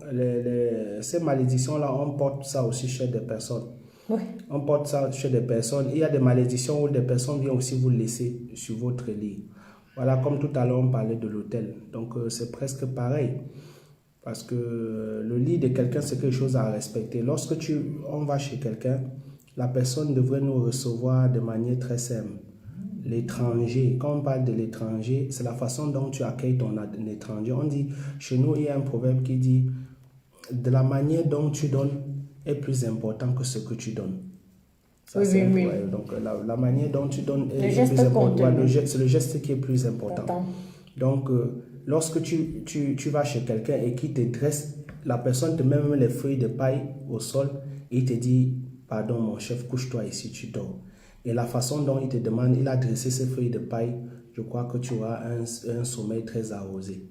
ces malédictions-là, on porte ça aussi chez des personnes. Oui. On porte ça chez des personnes. Il y a des malédictions où des personnes viennent aussi vous laisser sur votre lit. Voilà, comme tout à l'heure, on parlait de l'hôtel. Donc, c'est presque pareil. Parce que le lit de quelqu'un, c'est quelque chose à respecter. Lorsque on va chez quelqu'un, la personne devrait nous recevoir de manière très simple. L'étranger, quand on parle de l'étranger, c'est la façon dont tu accueilles ton étranger. On dit, chez nous, il y a un proverbe qui dit, de la manière dont tu donnes est plus important que ce que tu donnes. Ça, oui. Donc, la manière dont tu donnes est geste plus important. contenu. C'est le geste qui est plus important. Donc, lorsque tu vas chez quelqu'un et qu'il te dresse, la personne te met même les feuilles de paille au sol et il te dit, pardon mon chef, couche-toi ici, tu dors. Et la façon dont il te demande, il a dressé ces feuilles de paille, je crois que tu auras un sommeil très arrosé.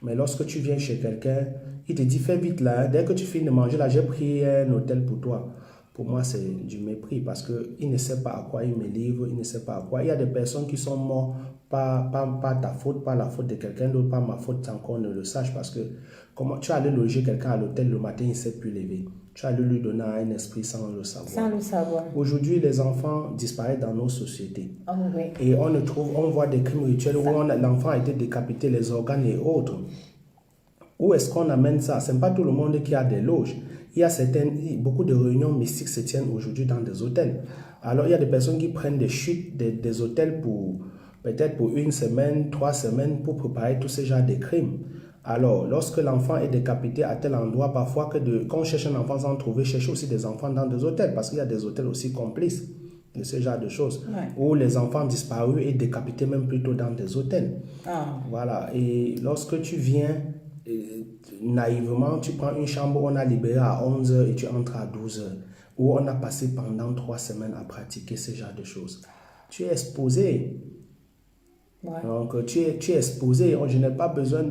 Mais lorsque tu viens chez quelqu'un, il te dit, fais vite là, dès que tu finis de manger là, j'ai pris un hôtel pour toi. Pour moi, c'est du mépris parce qu'il ne sait pas à quoi il me livre, il ne sait pas à quoi. Il y a des personnes qui sont mortes, pas ta faute, pas la faute de quelqu'un d'autre, pas ma faute sans qu'on ne le sache. Parce que comment tu allais loger quelqu'un à l'hôtel le matin, il ne s'est plus lever. Tu allais lui donner un esprit sans le savoir. Sans le savoir. Aujourd'hui, les enfants disparaissent dans nos sociétés. Oh, oui. Et on voit des crimes rituels où l'enfant a été décapité, les organes et autres. Où est-ce qu'on amène ça? Ce n'est pas tout le monde qui a des loges. Il y a beaucoup de réunions mystiques se tiennent aujourd'hui dans des hôtels. Alors, il y a des personnes qui prennent des chutes des hôtels peut-être pour 1 semaine, 3 semaines pour préparer tous ces genres de crimes. Alors, lorsque l'enfant est décapité à tel endroit, parfois quand on cherche un enfant sans trouver, cherche aussi des enfants dans des hôtels parce qu'il y a des hôtels aussi complices de ce genre de choses. Ouais. Où les enfants disparus et décapités même plutôt dans des hôtels. Ah. Voilà. Et lorsque tu viens... naïvement, tu prends une chambre, on a libéré à 11h et tu entres à 12h, où on a passé pendant 3 semaines à pratiquer ce genre de choses. Tu es exposé. Ouais. Donc, tu es exposé. Je n'ai pas besoin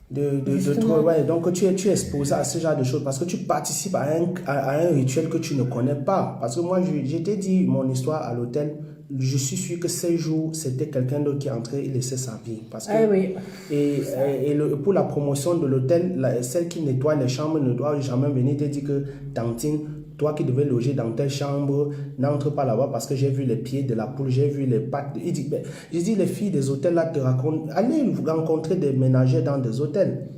donc tu es exposé à ce genre de choses parce que tu participes à un rituel que tu ne connais pas. Parce que moi, je t'ai dit mon histoire à l'hôtel. Je suis sûr que 6 jours, c'était quelqu'un d'autre qui entrait et laissait sa vie. Parce que, oui. Pour la promotion de l'hôtel, celle qui nettoie les chambres ne doit jamais venir te dire que Tantine, toi qui devais loger dans telle chambre, n'entre pas là-bas parce que j'ai vu les pieds de la poule, j'ai vu les pattes. Je dis, les filles des hôtels là te racontent, allez rencontrer des ménagères dans des hôtels.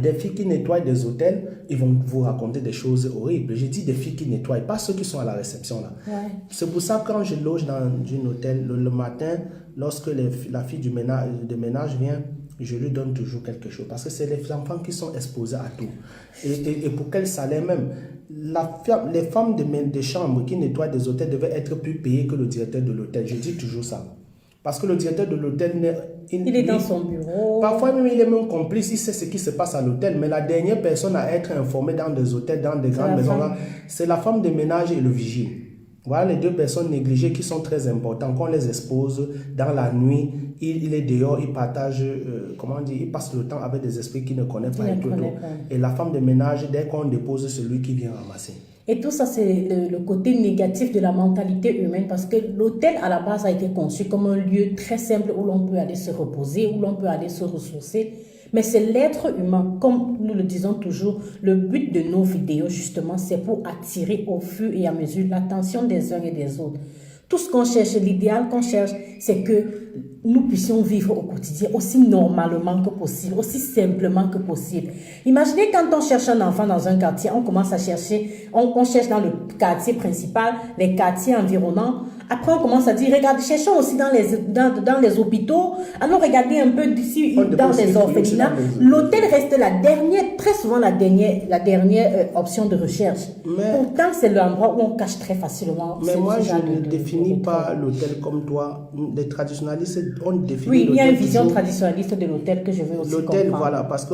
Des filles qui nettoient des hôtels, ils vont vous raconter des choses horribles. J'ai dit des filles qui nettoient, pas ceux qui sont à la réception là. Ouais. C'est pour ça que quand je loge dans un hôtel, le matin, lorsque la fille de ménage vient, je lui donne toujours quelque chose. Parce que c'est les enfants qui sont exposés à tout. Et pour quel salaire même? Les femmes de chambre qui nettoient des hôtels devaient être plus payées que le directeur de l'hôtel. Je dis toujours ça. Parce que le directeur de l'hôtel, il est dans son bureau. Parfois même, il est même complice, il sait ce qui se passe à l'hôtel. Mais la dernière personne à être informée dans des hôtels, dans des grandes maisons, c'est la femme de ménage et le vigile. Voilà les 2 personnes négligées qui sont très importantes. Qu'on les expose dans la nuit, il est dehors, il partage, il passe le temps avec des esprits qu'il ne connaît pas et tout. Et la femme de ménage, dès qu'on dépose celui qui vient ramasser. Et tout ça, c'est le côté négatif de la mentalité humaine parce que l'hôtel, à la base, a été conçu comme un lieu très simple où l'on peut aller se reposer, où l'on peut aller se ressourcer. Mais c'est l'être humain, comme nous le disons toujours, le but de nos vidéos, justement, c'est pour attirer au fur et à mesure l'attention des uns et des autres. Tout ce qu'on cherche, l'idéal qu'on cherche, c'est que nous puissions vivre au quotidien aussi normalement que possible, aussi simplement que possible. Imaginez quand on cherche un enfant dans un quartier, on commence à chercher, on cherche dans le quartier principal, les quartiers environnants, Après, on commence à dire, regarde, cherchons aussi dans les hôpitaux. Alors, regardez un peu d'ici, dans les orphelinats. L'hôtel reste la dernière, très souvent la dernière option de recherche. Pourtant, c'est l'endroit où on cache très facilement. Mais moi, je ne définis pas l'hôtel comme toi. Les traditionalistes, on définit. Oui, il y a une vision traditionnaliste de l'hôtel que je veux aussi comprendre. L'hôtel, voilà, parce que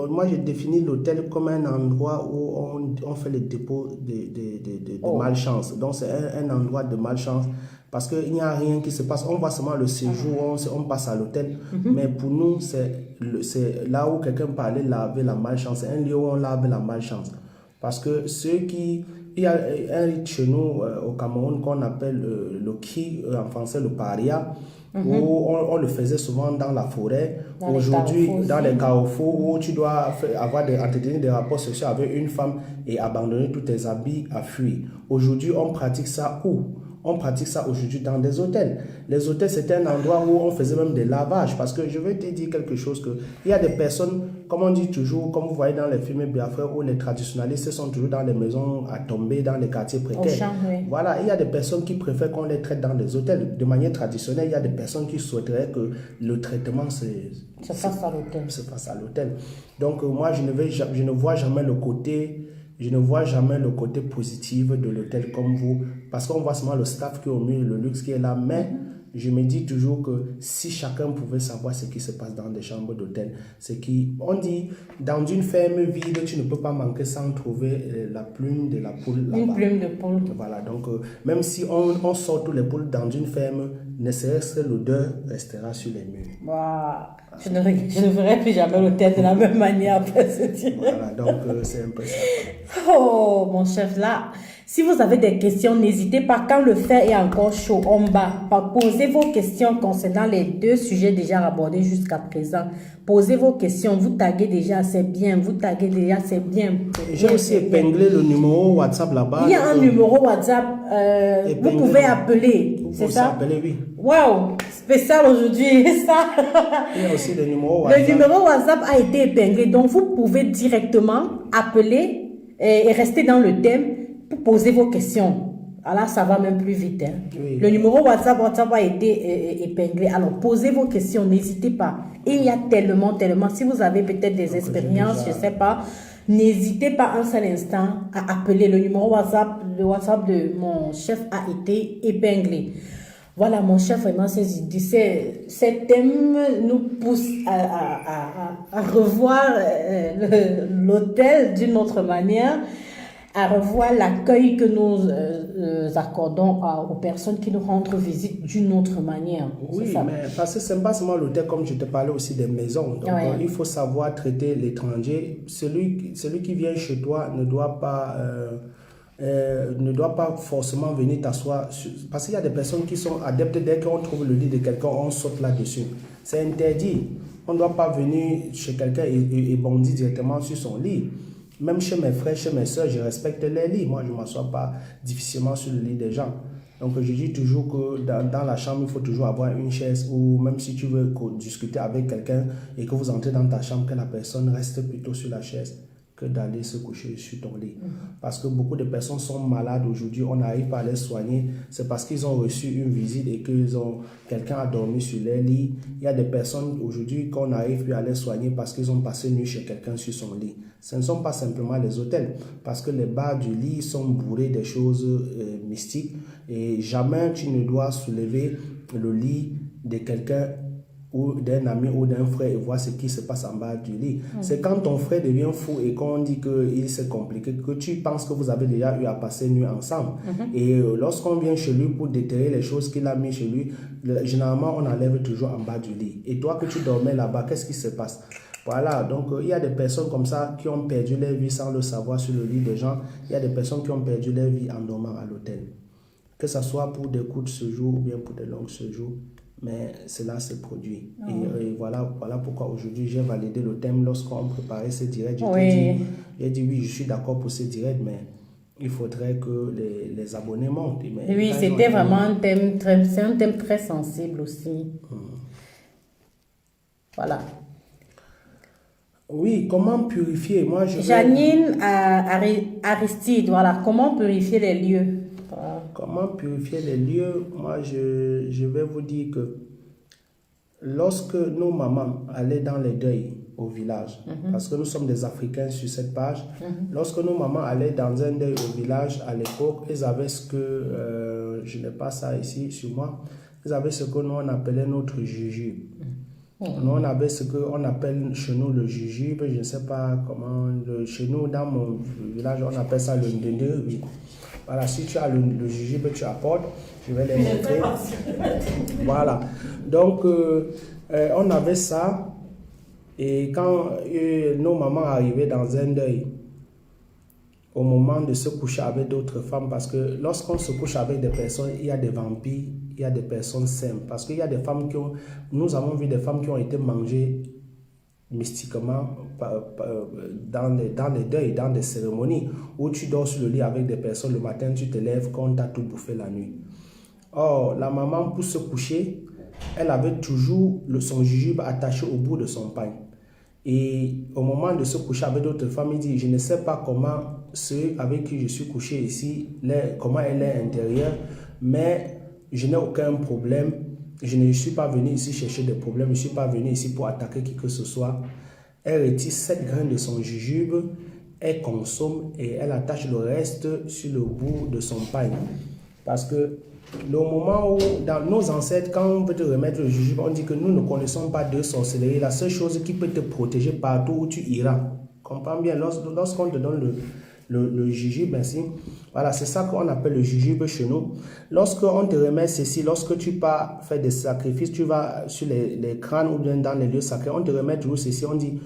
moi, je définis l'hôtel comme un endroit où on fait le dépôt de malchance. Donc, c'est un endroit de malchance parce qu'il n'y a rien qui se passe. On voit seulement le séjour, on passe à l'hôtel. Mais pour nous, c'est là où quelqu'un peut aller laver la malchance. C'est un lieu où on lave la malchance. Parce que il y a un rite chez nous au Cameroun qu'on appelle le ki, en français le paria, où on le faisait souvent dans la forêt. Aujourd'hui, dans les carrefours, où tu dois entretenir des rapports sociaux avec une femme et abandonner tous tes habits à fuir. Aujourd'hui, on pratique ça où? On pratique ça aujourd'hui dans des hôtels. Les hôtels, c'était un endroit où on faisait même des lavages. Parce que je vais te dire quelque chose, il y a des personnes, comme on dit toujours, comme vous voyez dans les films biafrais, où les traditionalistes sont toujours dans les maisons à tomber, dans les quartiers précaires. Voilà, il y a des personnes qui préfèrent qu'on les traite dans des hôtels. De manière traditionnelle, il y a des personnes qui souhaiteraient que le traitement se fasse à l'hôtel. Donc moi, je ne vois jamais le côté... Je ne vois jamais le côté positif de l'hôtel comme vous, parce qu'on voit seulement le staff qui est au milieu, le luxe qui est là, mais je me dis toujours que si chacun pouvait savoir ce qui se passe dans des chambres d'hôtel, on dit, dans une ferme vide, tu ne peux pas manquer sans trouver la plume de la poule là-bas. Une plume de poule. Voilà, donc même si on sort tous les poules dans une ferme, ne serait-ce que l'odeur restera sur les murs. Wow. Je ne verrai plus jamais l'hôtel de la même manière après ce tir. Voilà, donc c'est un peu ça. Oh, mon chef, là, si vous avez des questions, n'hésitez pas. Quand le fer est encore chaud, en bas, posez vos questions concernant les deux sujets déjà abordés jusqu'à présent. Posez vos questions. Vous taguez déjà, c'est bien. Vous taguez déjà, c'est bien. J'ai aussi épinglé le numéro WhatsApp là-bas. Il y a un numéro WhatsApp. Vous pouvez appeler. C'est ça? Appeler, oui. Waouh, spécial aujourd'hui, ça. Il y a aussi le numéro WhatsApp. Le numéro WhatsApp a été épinglé, donc vous pouvez directement appeler et rester dans le thème pour poser vos questions. Alors, ça va même plus vite. Hein. Oui. Le numéro WhatsApp a été épinglé. Alors, posez vos questions, n'hésitez pas. Il y a tellement. Si vous avez peut-être des expériences, je ne sais pas, n'hésitez pas un seul instant à appeler. Le numéro WhatsApp, le WhatsApp de mon chef a été épinglé. Voilà, mon chef, vraiment, ces thèmes nous poussent à revoir l'hôtel d'une autre manière, à revoir l'accueil que nous accordons aux personnes qui nous rendent visite d'une autre manière. Oui, mais parce que ce n'est pas seulement l'hôtel, comme je te parlais aussi des maisons. Donc, il faut savoir traiter l'étranger. Celui qui vient chez toi ne doit pas forcément venir t'asseoir parce qu'il y a des personnes qui sont adeptes dès qu'on trouve le lit de quelqu'un, on saute là-dessus. C'est interdit. On ne doit pas venir chez quelqu'un et bondir directement sur son lit. Même chez mes frères, chez mes soeurs, je respecte les lits. Moi, je ne m'assois pas difficilement sur le lit des gens. Donc, je dis toujours que dans la chambre, il faut toujours avoir une chaise ou même si tu veux discuter avec quelqu'un et que vous entrez dans ta chambre, que la personne reste plutôt sur la chaise que d'aller se coucher sur ton lit. Parce que beaucoup de personnes sont malades aujourd'hui, on n'arrive pas à les soigner, c'est parce qu'ils ont reçu une visite et que quelqu'un a dormi sur leur lit. Il y a des personnes aujourd'hui qu'on n'arrive plus à les soigner parce qu'ils ont passé nuit chez quelqu'un sur son lit. Ce ne sont pas simplement les hôtels, parce que les bas du lit sont bourrés de choses mystiques et jamais tu ne dois soulever le lit de quelqu'un ou d'un ami ou d'un frère et voir ce qui se passe en bas du lit. C'est quand ton frère devient fou et qu'on dit qu'il s'est compliqué, que tu penses que vous avez déjà eu à passer nuit ensemble. Et lorsqu'on vient chez lui pour déterrer les choses qu'il a mis chez lui, généralement on enlève toujours en bas du lit. Et toi que tu dormais là-bas, qu'est-ce qui se passe? Voilà, donc il y a des personnes comme ça qui ont perdu leur vie sans le savoir sur le lit des gens. Il y a des personnes qui ont perdu leur vie en dormant à l'hôtel. Que ce soit pour des courts séjours ou bien pour des longs séjours. Mais cela se produit. Et voilà pourquoi aujourd'hui j'ai validé le thème lorsqu'on préparait ce direct. J'ai dit oui, je suis d'accord pour ce direct, mais il faudrait que les abonnés montent. Mais oui, c'était vraiment un thème très sensible aussi. Voilà. Oui, comment purifier? Moi, Janine Aristide, voilà, comment purifier les lieux? comment purifier les lieux? Moi, je vais vous dire que lorsque nos mamans allaient dans les deuils au village, parce que nous sommes des Africains sur cette page, lorsque nos mamans allaient dans un deuil au village à l'époque, ils avaient ce que, je n'ai pas ça ici sur moi, ils avaient ce que nous on appelait notre jujube. Nous on avait ce qu'on appelle chez nous le jujube, je ne sais pas comment, chez nous dans mon village on appelle ça le ndende. Voilà, si tu as le jujube, tu apportes, je vais les montrer. Voilà, donc on avait ça. Et quand nos mamans arrivaient dans un deuil, au moment de se coucher avec d'autres femmes, parce que lorsqu'on se couche avec des personnes, il y a des vampires, il y a des personnes saines. Parce qu'il y a des femmes nous avons vu des femmes qui ont été mangées mystiquement dans les deuils, dans des cérémonies, où tu dors sur le lit avec des personnes, le matin tu te lèves quand on t'a tout bouffé la nuit. Or, la maman, pour se coucher, elle avait toujours son jujube attaché au bout de son pain. Et au moment de se coucher avec d'autres femmes, il dit, je ne sais pas comment ceux avec qui je suis couché ici, comment elle est intérieure, mais je n'ai aucun problème. Je ne suis pas venu ici chercher des problèmes, je ne suis pas venu ici pour attaquer qui que ce soit. Elle retire 7 grains de son jujube, elle consomme et elle attache le reste sur le bout de son pain. Parce que le moment où, dans nos ancêtres, quand on veut te remettre le jujube, on dit que nous ne connaissons pas de sorcellerie. La seule chose qui peut te protéger partout où tu iras. Comprends bien, lorsqu'on te donne le jujube, ainsi, voilà, c'est ça qu'on appelle le jujube chez nous. Lorsqu'on te remet ceci, lorsque tu pars faire des sacrifices, tu vas sur les crânes ou bien dans les lieux sacrés, on te remet toujours ceci, on dit,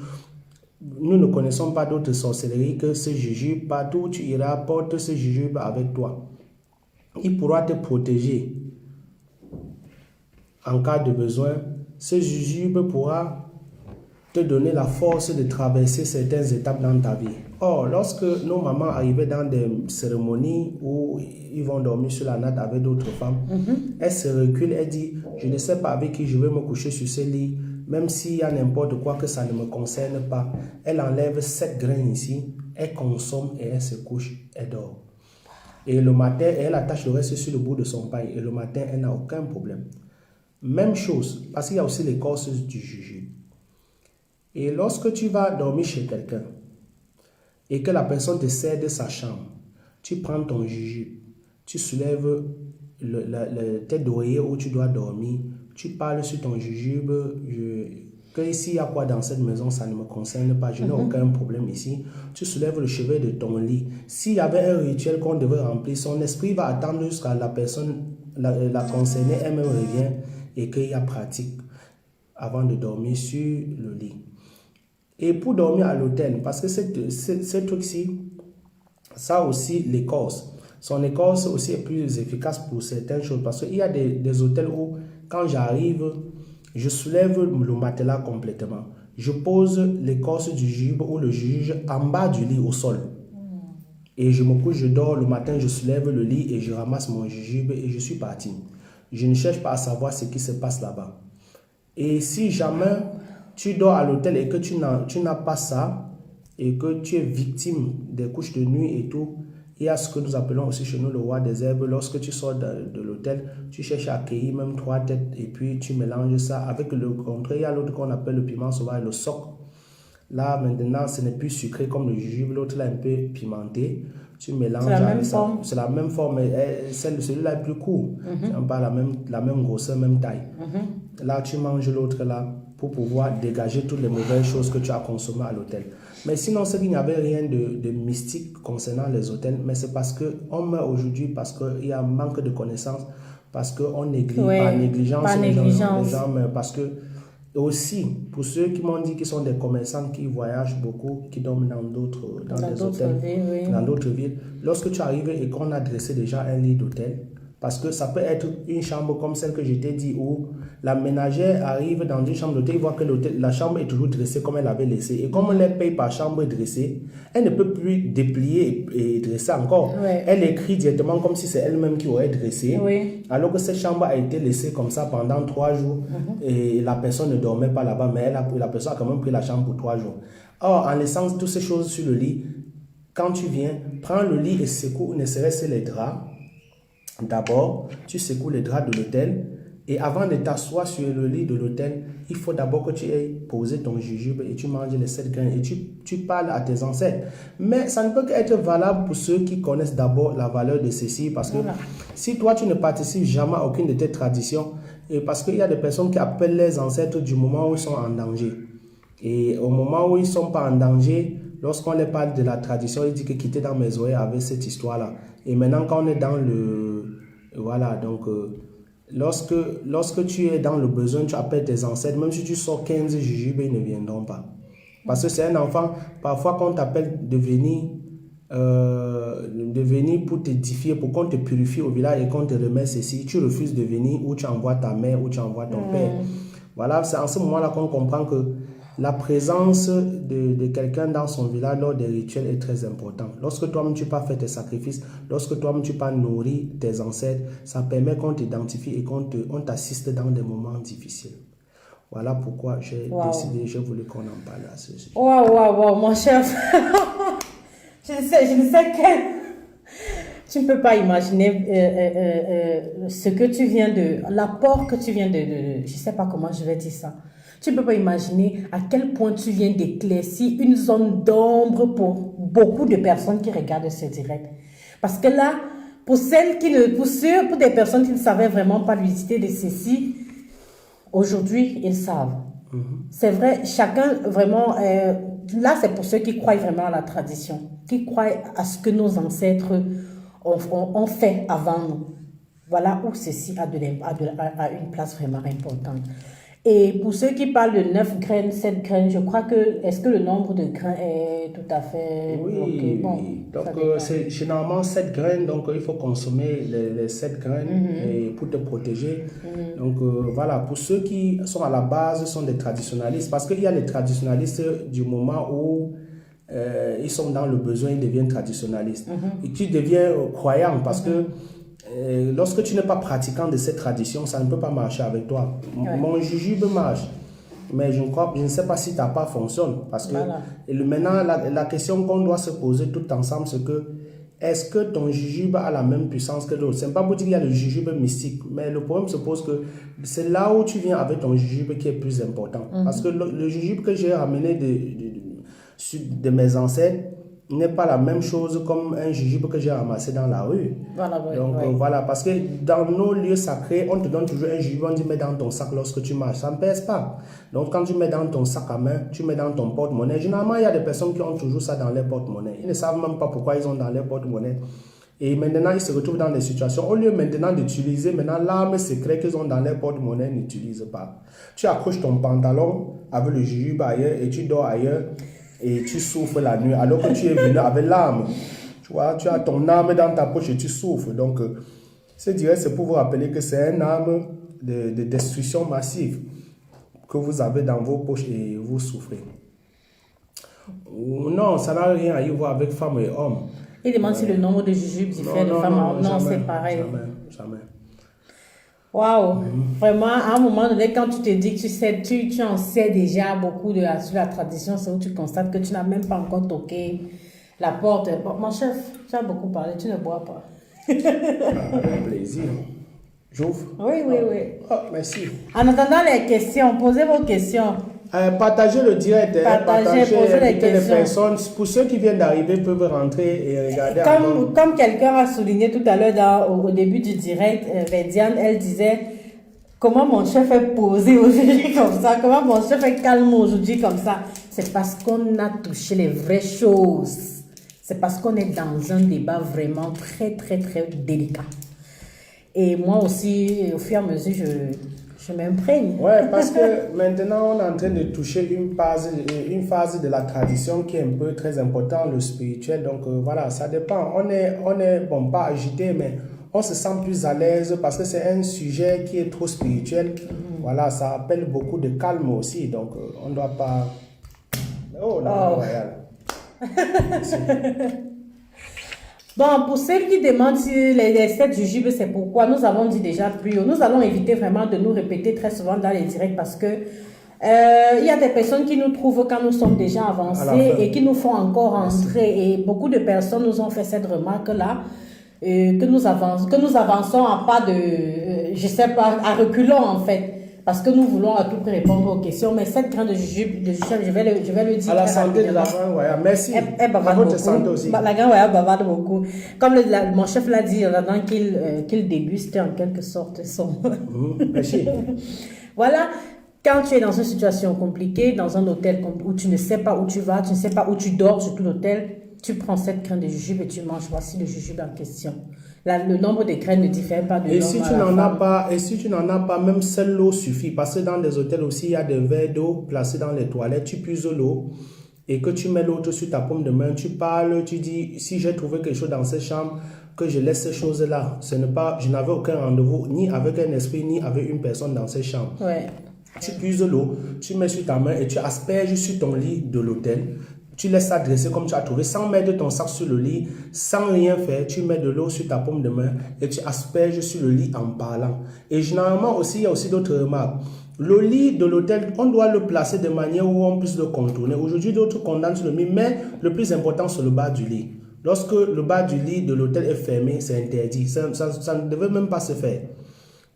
nous ne connaissons pas d'autre sorcellerie que ce jujube. Partout où tu iras, porte ce jujube avec toi. Il pourra te protéger en cas de besoin. Ce jujube pourra te donner la force de traverser certaines étapes dans ta vie. Or, lorsque nos mamans arrivaient dans des cérémonies où ils vont dormir sur la natte avec d'autres femmes, elles se reculent, elles disent, je ne sais pas avec qui je vais me coucher sur ce lit, même s'il y a n'importe quoi que ça ne me concerne pas. Elle enlève 7 grains ici, elle consomme et elle se couche, elle dort. Et le matin, elle attache le reste sur le bout de son pain. Et le matin, elle n'a aucun problème. Même chose, parce qu'il y a aussi l'écorce du jujube. Et lorsque tu vas dormir chez quelqu'un, et que la personne te cède sa chambre, tu prends ton jujube, tu soulèves la tête d'oreiller où tu dois dormir, tu parles sur ton jujube, que ici il y a quoi dans cette maison, ça ne me concerne pas, je n'ai aucun problème ici. Tu soulèves le chevet de ton lit. S'il y avait un rituel qu'on devait remplir, son esprit va attendre jusqu'à la personne, la concernée elle-même revient et qu'il y a pratique avant de dormir sur le lit. Et pour dormir à l'hôtel, parce que ce truc-ci, ça aussi l'écorce. Son écorce aussi est plus efficace pour certaines choses, parce qu'il y a des hôtels où, quand j'arrive, je soulève le matelas complètement. Je pose l'écorce du jujube ou le jujube en bas du lit au sol. Et je me couche, je dors. Le matin, je soulève le lit et je ramasse mon jujube et je suis parti. Je ne cherche pas à savoir ce qui se passe là-bas. Et si jamais tu dors à l'hôtel et que tu n'as pas ça et que tu es victime des couches de nuit et tout, il y a ce que nous appelons aussi chez nous le roi des herbes. Lorsque tu sors de l'hôtel, tu cherches à cueillir même 3 têtes et puis tu mélanges ça avec le contraire. Il y a l'autre qu'on appelle le piment sauvage, le soc. Là, maintenant, ce n'est plus sucré comme le jujube. L'autre, là, un peu pimenté. Tu mélanges. C'est la même forme. C'est la même forme, mais celui-là est plus court. On pas la même grosseur, même taille. Là, tu manges l'autre, là, pour pouvoir dégager toutes les mauvaises choses que tu as consommées à l'hôtel. Mais sinon, c'est qu'il n'y avait rien de mystique concernant les hôtels, mais c'est parce qu'on meurt aujourd'hui, parce qu'il y a un manque de connaissances, parce qu'on néglige, par négligence, les gens meurent, parce que aussi, pour ceux qui m'ont dit qu'ils sont des commerçants qui voyagent beaucoup, qui dorment dans des hôtels, villes, dans d'autres villes, lorsque tu arrives et qu'on a dressé déjà un lit d'hôtel, parce que ça peut être une chambre comme celle que je t'ai dit où la ménagère arrive dans une chambre d'hôtel, voit que la chambre est toujours dressée comme elle l'avait laissée. Et comme on les paye par chambre dressée, elle ne peut plus déplier et dresser encore. Elle écrit directement comme si c'est elle-même qui aurait dressé. Alors que cette chambre a été laissée comme ça pendant 3 jours et la personne ne dormait pas là-bas, mais la personne a quand même pris la chambre pour 3 jours. Or, en laissant toutes ces choses sur le lit, quand tu viens, prends le lit et secoue ne serait-ce les draps. D'abord, tu secoues les draps de l'autel et avant de t'asseoir sur le lit de l'autel, il faut d'abord que tu aies posé ton jujube et tu manges les 7 graines et tu parles à tes ancêtres. Mais ça ne peut qu'être valable pour ceux qui connaissent d'abord la valeur de ceci parce que si toi, tu ne participes jamais à aucune de tes traditions, et parce qu'il y a des personnes qui appellent les ancêtres du moment où ils sont en danger. Et au moment où ils ne sont pas en danger, lorsqu'on les parle de la tradition, ils disent que quitter dans mes oreilles avec cette histoire-là. Et maintenant, quand on est dans le... Voilà, donc... Lorsque tu es dans le besoin, tu appelles tes ancêtres, même si tu sors 15 jujubes, ils ne viendront pas. Parce que c'est un enfant, parfois qu'on t'appelle de venir pour t'édifier, pour qu'on te purifie au village et qu'on te remette ceci, tu refuses de venir ou tu envoies ta mère ou tu envoies ton père. Voilà, c'est en ce moment-là qu'on comprend que la présence de quelqu'un dans son village lors des rituels est très importante. Lorsque toi-même tu pas fait tes sacrifices, lorsque toi-même tu pas nourri tes ancêtres, ça permet qu'on t'identifie et qu'on t'assiste dans des moments difficiles. Voilà pourquoi j'ai décidé, j'ai voulu qu'on en parle à ce sujet. Waouh, mon chef. je ne sais que... Tu ne peux pas imaginer ce que tu viens de... L'apport que tu viens de... Je ne sais pas comment je vais dire ça. Tu ne peux pas imaginer à quel point tu viens d'éclaircir une zone d'ombre pour beaucoup de personnes qui regardent ce direct. Parce que là, pour des personnes qui ne savaient vraiment pas l'utilité de ceci, aujourd'hui, ils savent. C'est vrai, chacun vraiment... là, c'est pour ceux qui croient vraiment à la tradition, qui croient à ce que nos ancêtres ont fait avant nous. Voilà où ceci a une place vraiment importante. Et pour ceux qui parlent de 9 graines, 7 graines, je crois que, est-ce que le nombre de grains est tout à fait bloqué? Bon, donc c'est généralement 7 graines, donc il faut consommer les 7 graines et pour te protéger. Donc voilà, pour ceux qui sont à la base, sont des traditionalistes, parce qu'il y a les traditionalistes du moment où ils sont dans le besoin, ils deviennent traditionalistes. Et tu deviens croyant parce que lorsque tu n'es pas pratiquant de cette tradition, ça ne peut pas marcher avec toi. Mon jujube marche, mais je ne sais pas si ta part fonctionne. Parce que maintenant, la question qu'on doit se poser tout ensemble, c'est que est-ce que ton jujube a la même puissance que l'autre? Ce n'est pas pour dire qu'il y a le jujube mystique, mais le problème se pose que c'est là où tu viens avec ton jujube qui est plus important. Parce que le jujube que j'ai ramené de mes ancêtres n'est pas la même chose comme un jujube que j'ai ramassé dans la rue. Voilà, parce que dans nos lieux sacrés, on te donne toujours un jujube, on dit mets dans ton sac lorsque tu marches, ça ne pèse pas. Donc quand tu mets dans ton sac à main, tu mets dans ton porte-monnaie. Généralement, il y a des personnes qui ont toujours ça dans leur porte-monnaie. Ils ne savent même pas pourquoi ils ont dans leur porte-monnaie. Et maintenant, ils se retrouvent dans des situations, au lieu maintenant d'utiliser l'arme secrète qu'ils ont dans leur porte-monnaie, n'utilise pas. Tu accroches ton pantalon avec le jujube ailleurs et tu dors ailleurs. Et tu souffres la nuit alors que tu es venu avec l'arme. Tu vois, tu as ton arme dans ta poche et tu souffres. Donc, ce direct, c'est pour vous rappeler que c'est une arme de destruction massive que vous avez dans vos poches et vous souffrez. Non, ça n'a rien à y voir avec femmes et hommes. Il demande si le nombre de jujubes diffère de femmes à hommes. Non, c'est pareil. Jamais. Waouh, vraiment, à un moment donné, quand tu te dis que tu en sais déjà beaucoup sur la tradition, c'est où tu constates que tu n'as même pas encore toqué la porte. Bon, mon chef, tu as beaucoup parlé, tu ne bois pas. Avec plaisir. J'ouvre. Oui. Oh, merci. En attendant les questions, posez vos questions. Partagez le direct. Posez les questions. Personnes. Pour ceux qui viennent d'arriver, peuvent rentrer et regarder. Comme quelqu'un a souligné tout à l'heure au début du direct, Vidiane, elle disait comment mon chef est posé aujourd'hui comme ça, comment mon chef est calme aujourd'hui comme ça. C'est parce qu'on a touché les vraies choses. C'est parce qu'on est dans un débat vraiment très, très, très délicat. Et moi aussi, au fur et à mesure, je m'imprègne. Ouais, parce que maintenant, on est en train de toucher une phase de la tradition qui est un peu très importante, le spirituel. Donc voilà, ça dépend. On est bon, pas agité, mais on se sent plus à l'aise parce que c'est un sujet qui est trop spirituel. Voilà, ça appelle beaucoup de calme aussi. Donc on ne doit pas... Oh là, royal. Bon, pour ceux qui demandent si les 7 jujubes, c'est pourquoi, nous avons dit déjà plus haut. Nous allons éviter vraiment de nous répéter très souvent dans les directs parce que il y a des personnes qui nous trouvent quand nous sommes déjà avancés et qui nous font encore entrer. Et beaucoup de personnes nous ont fait cette remarque-là. que nous avançons à pas de, je sais pas, à reculons en fait. Parce que nous voulons à tout prix répondre aux questions, mais cette graine de jujube, je vais le dire. À la santé de la graine royale. Merci. Elle bavarde à votre beaucoup. santé aussi. La graine royale bavarde beaucoup. Comme mon chef l'a dit, avant qu'il déguste en quelque sorte son. Merci. Voilà. Quand tu es dans une situation compliquée, dans un hôtel où tu ne sais pas où tu vas, tu ne sais pas où tu dors sur tout l'hôtel, tu prends cette graine de jujube et tu manges. Voici le jujube en question. Le nombre de graines ne diffère pas de l'homme. Et si tu n'en as pas, même seule l'eau suffit. Parce que dans des hôtels aussi, il y a des verres d'eau placés dans les toilettes. Tu puises l'eau et que tu mets l'autre sur ta paume de main. Tu parles, tu dis, si j'ai trouvé quelque chose dans cette chambre, que je laisse ces choses-là. Je n'avais aucun rendez-vous, ni avec un esprit, ni avec une personne dans cette chambre. Ouais. Tu puises l'eau, tu mets sur ta main et tu asperges sur ton lit de l'hôtel. Tu laisses ça dresser comme tu as trouvé, sans mettre ton sac sur le lit, sans rien faire. Tu mets de l'eau sur ta paume de main et tu asperges sur le lit en parlant. Et généralement aussi, il y a aussi d'autres remarques. Le lit de l'hôtel, on doit le placer de manière où on puisse le contourner. Aujourd'hui, d'autres condamnent sur le lit, mais le plus important, c'est le bas du lit. Lorsque le bas du lit de l'hôtel est fermé, c'est interdit. Ça ne devait même pas se faire.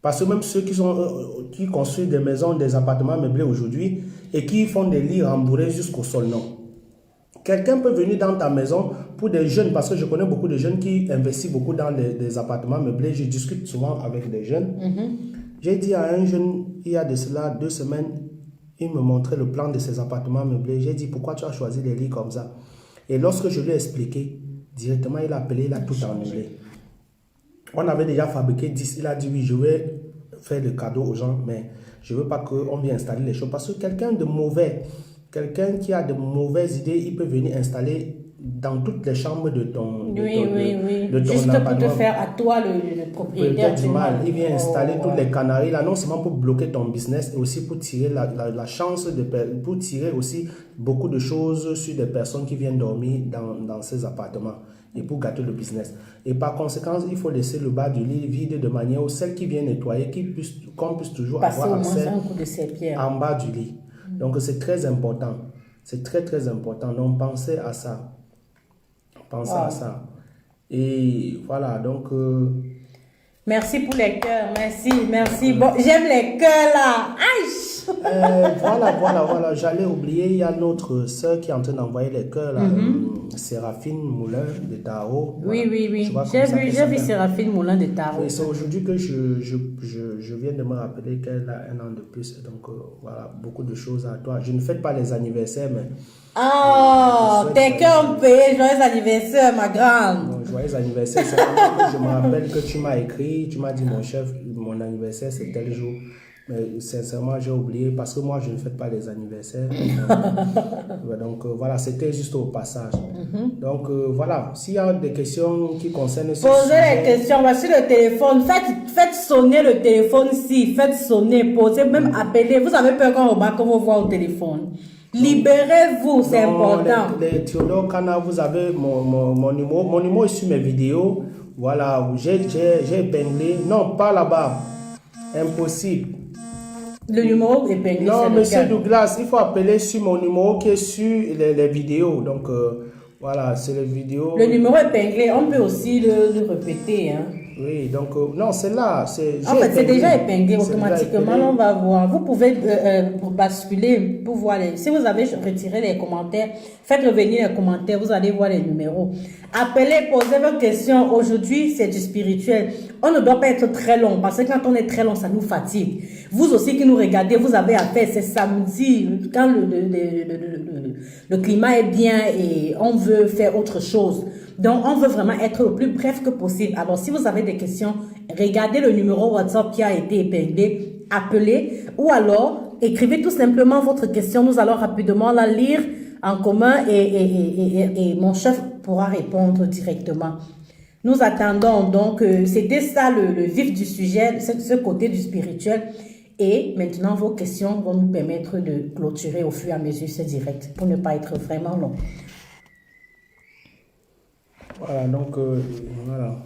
Parce que même ceux qui construisent des maisons, des appartements meublés aujourd'hui et qui font des lits rembourrés jusqu'au sol, non. Quelqu'un peut venir dans ta maison pour des jeunes, parce que je connais beaucoup de jeunes qui investissent beaucoup dans des appartements meublés. Je discute souvent avec des jeunes. J'ai dit à un jeune, il y a de cela 2 semaines, il me montrait le plan de ses appartements meublés. J'ai dit, pourquoi tu as choisi des lits comme ça? Et lorsque je lui ai expliqué, directement il a appelé, il a tout annulé. On avait déjà fabriqué 10. Il a dit, oui, je vais faire le cadeau aux gens, mais je ne veux pas qu'on vienne installer les choses. Parce que quelqu'un de mauvais, quelqu'un qui a de mauvaises idées, il peut venir installer dans toutes les chambres de ton Juste pour te faire à toi le propriétaire du mal. Il vient installer toutes les canaries là, non seulement pour bloquer ton business, et aussi pour tirer la chance, pour tirer aussi beaucoup de choses sur des personnes qui viennent dormir dans ces appartements et pour gâter le business. Et par conséquent, il faut laisser le bas du lit vide de manière où celle qui vient nettoyer, qu'on puisse toujours avoir accès en bas du lit. Donc c'est très important. C'est très très important. Donc pensez à ça. Pensez à ça. Et voilà, donc... Merci pour les cœurs. Merci. Bon, j'aime les cœurs là. Aïe! Voilà. J'allais oublier, il y a notre soeur qui est en train d'envoyer les cœurs là. Séraphine Moulin de Taro. Oui. J'ai vu Séraphine Moulin de Taro. C'est aujourd'hui que je viens de me rappeler qu'elle a 1 an de plus. Donc voilà, beaucoup de choses à toi. Je ne fête pas les anniversaires, mais... Oh, tes cœurs ont payé. Joyeux anniversaire, ma grande. Non, joyeux anniversaire. C'est que je me rappelle que tu m'as écrit, tu m'as dit, mon chef, mon anniversaire, c'est tel jour. Mais sincèrement, j'ai oublié parce que moi, je ne fête pas les anniversaires. Donc voilà, c'était juste au passage. Donc voilà, s'il y a des questions qui concernent ce posez sujet, les questions, voici le téléphone. Faites sonner le téléphone ici. Faites sonner, posez, même appeler. Vous avez peur qu'on remarque vos voix au téléphone. Libérez-vous, c'est important. Les théologues, quand vous avez mon numéro. Mon numéro est sur mes vidéos. Voilà, j'ai épinglé. Non, pas là-bas. Impossible. Le numéro épinglé. Non, monsieur Douglas, il faut appeler sur mon numéro qui est sur les vidéos. Donc, voilà, c'est les vidéos. Le numéro épinglé, on peut aussi le répéter. Hein. Oui, donc, non, c'est là. En fait, c'est déjà épinglé automatiquement. On va voir. Vous pouvez basculer pour voir si vous avez retiré les commentaires, faites revenir les commentaires, vous allez voir les numéros. Appelez, posez vos questions. Aujourd'hui, c'est du spirituel. On ne doit pas être très long parce que quand on est très long, ça nous fatigue. Vous aussi qui nous regardez, vous avez affaire, c'est samedi, quand le climat est bien et on veut faire autre chose. Donc, on veut vraiment être le plus bref que possible. Alors, si vous avez des questions, regardez le numéro WhatsApp qui a été épinglé, appelez ou alors écrivez tout simplement votre question. Nous allons rapidement la lire en commun et mon chef pourra répondre directement. Nous attendons donc, c'était ça le vif du sujet, ce côté du spirituel. Et maintenant, vos questions vont nous permettre de clôturer au fur et à mesure ce direct pour ne pas être vraiment long. Voilà, donc, voilà.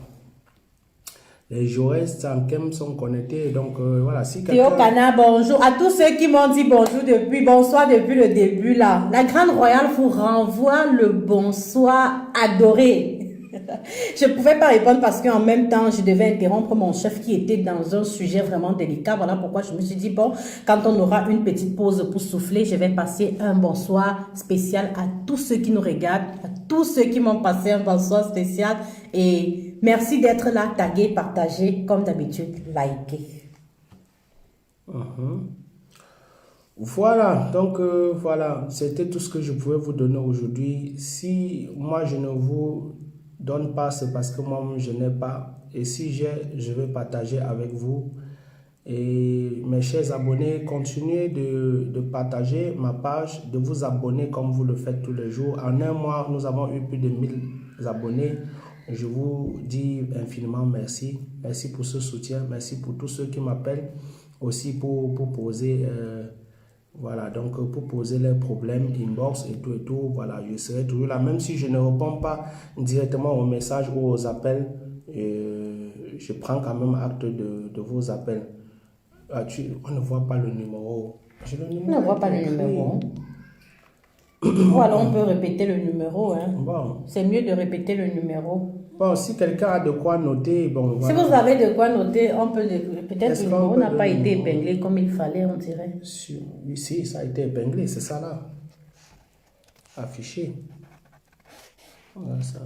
Les Joël Sankem sont connectés, donc voilà. Si Théo Kana, bonjour. À tous ceux qui m'ont dit bonsoir depuis le début là. La Grande Royale vous renvoie le bonsoir adoré. Je ne pouvais pas répondre parce qu'en même temps, je devais interrompre mon chef qui était dans un sujet vraiment délicat. Voilà pourquoi je me suis dit, bon, quand on aura une petite pause pour souffler, je vais passer un bonsoir spécial à tous ceux qui nous regardent, à tous ceux qui m'ont passé un bonsoir spécial. Et merci d'être là, tagué, partagé, comme d'habitude, liké. Voilà, donc voilà, c'était tout ce que je pouvais vous donner aujourd'hui. Si moi je ne vous donne pas, c'est parce que moi je n'ai pas. Et si j'ai, je vais partager avec vous. Et mes chers abonnés, continuez de partager ma page, de vous abonner comme vous le faites tous les jours. En un mois, nous avons eu plus de 1000 abonnés. Je vous dis infiniment merci. Merci pour ce soutien. Merci pour tous ceux qui m'appellent aussi pour poser... voilà, donc pour poser les problèmes, inbox et tout, voilà, je serai toujours là. Même si je ne réponds pas directement aux messages ou aux appels, je prends quand même acte de vos appels. On ne voit pas le numéro. On ne voit pas le numéro. Ou alors on peut répéter le numéro. Hein. Bon. C'est mieux de répéter le numéro. Bon, si quelqu'un a de quoi noter, bon, voilà. Si vous avez de quoi noter, on peut peut-être le numéro n'a pas été épinglé comme il fallait, on dirait. Oui, si, ça a été épinglé, c'est ça là. Affiché. Voilà ça.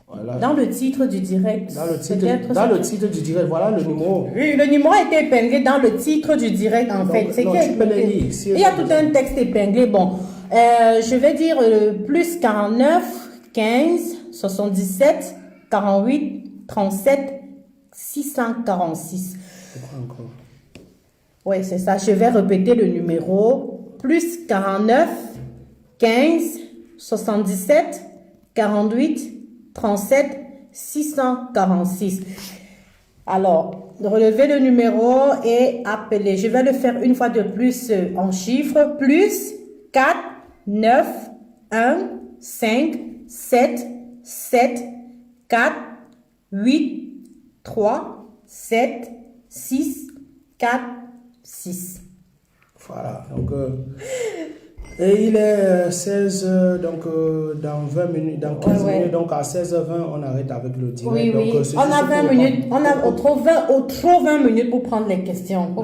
Voilà. Dans le titre du direct. Dans le titre du direct, voilà le numéro. Oui, le numéro a été épinglé dans le titre du direct en fait. Non, tu peux le lire. Il y a tout un texte épinglé. Bon, je vais dire plus 49, 15, 77, 48, 37, 646. Pourquoi encore? Oui, c'est ça. Je vais répéter le numéro. Plus 49, 15, 77, 48, 37, 646. Alors, relevez le numéro et appelez. Je vais le faire une fois de plus en chiffres. Plus 4, 9, 1, 5, 7, 7, 4, 8, 3, 7, 6, 4, 6. Voilà, donc et il est 16h, donc dans 20 minutes, dans 15 minutes, donc à 16h20, on arrête avec le direct. Oui, donc, oui. On a 20 minutes, on a au trop 20 minutes pour prendre les questions.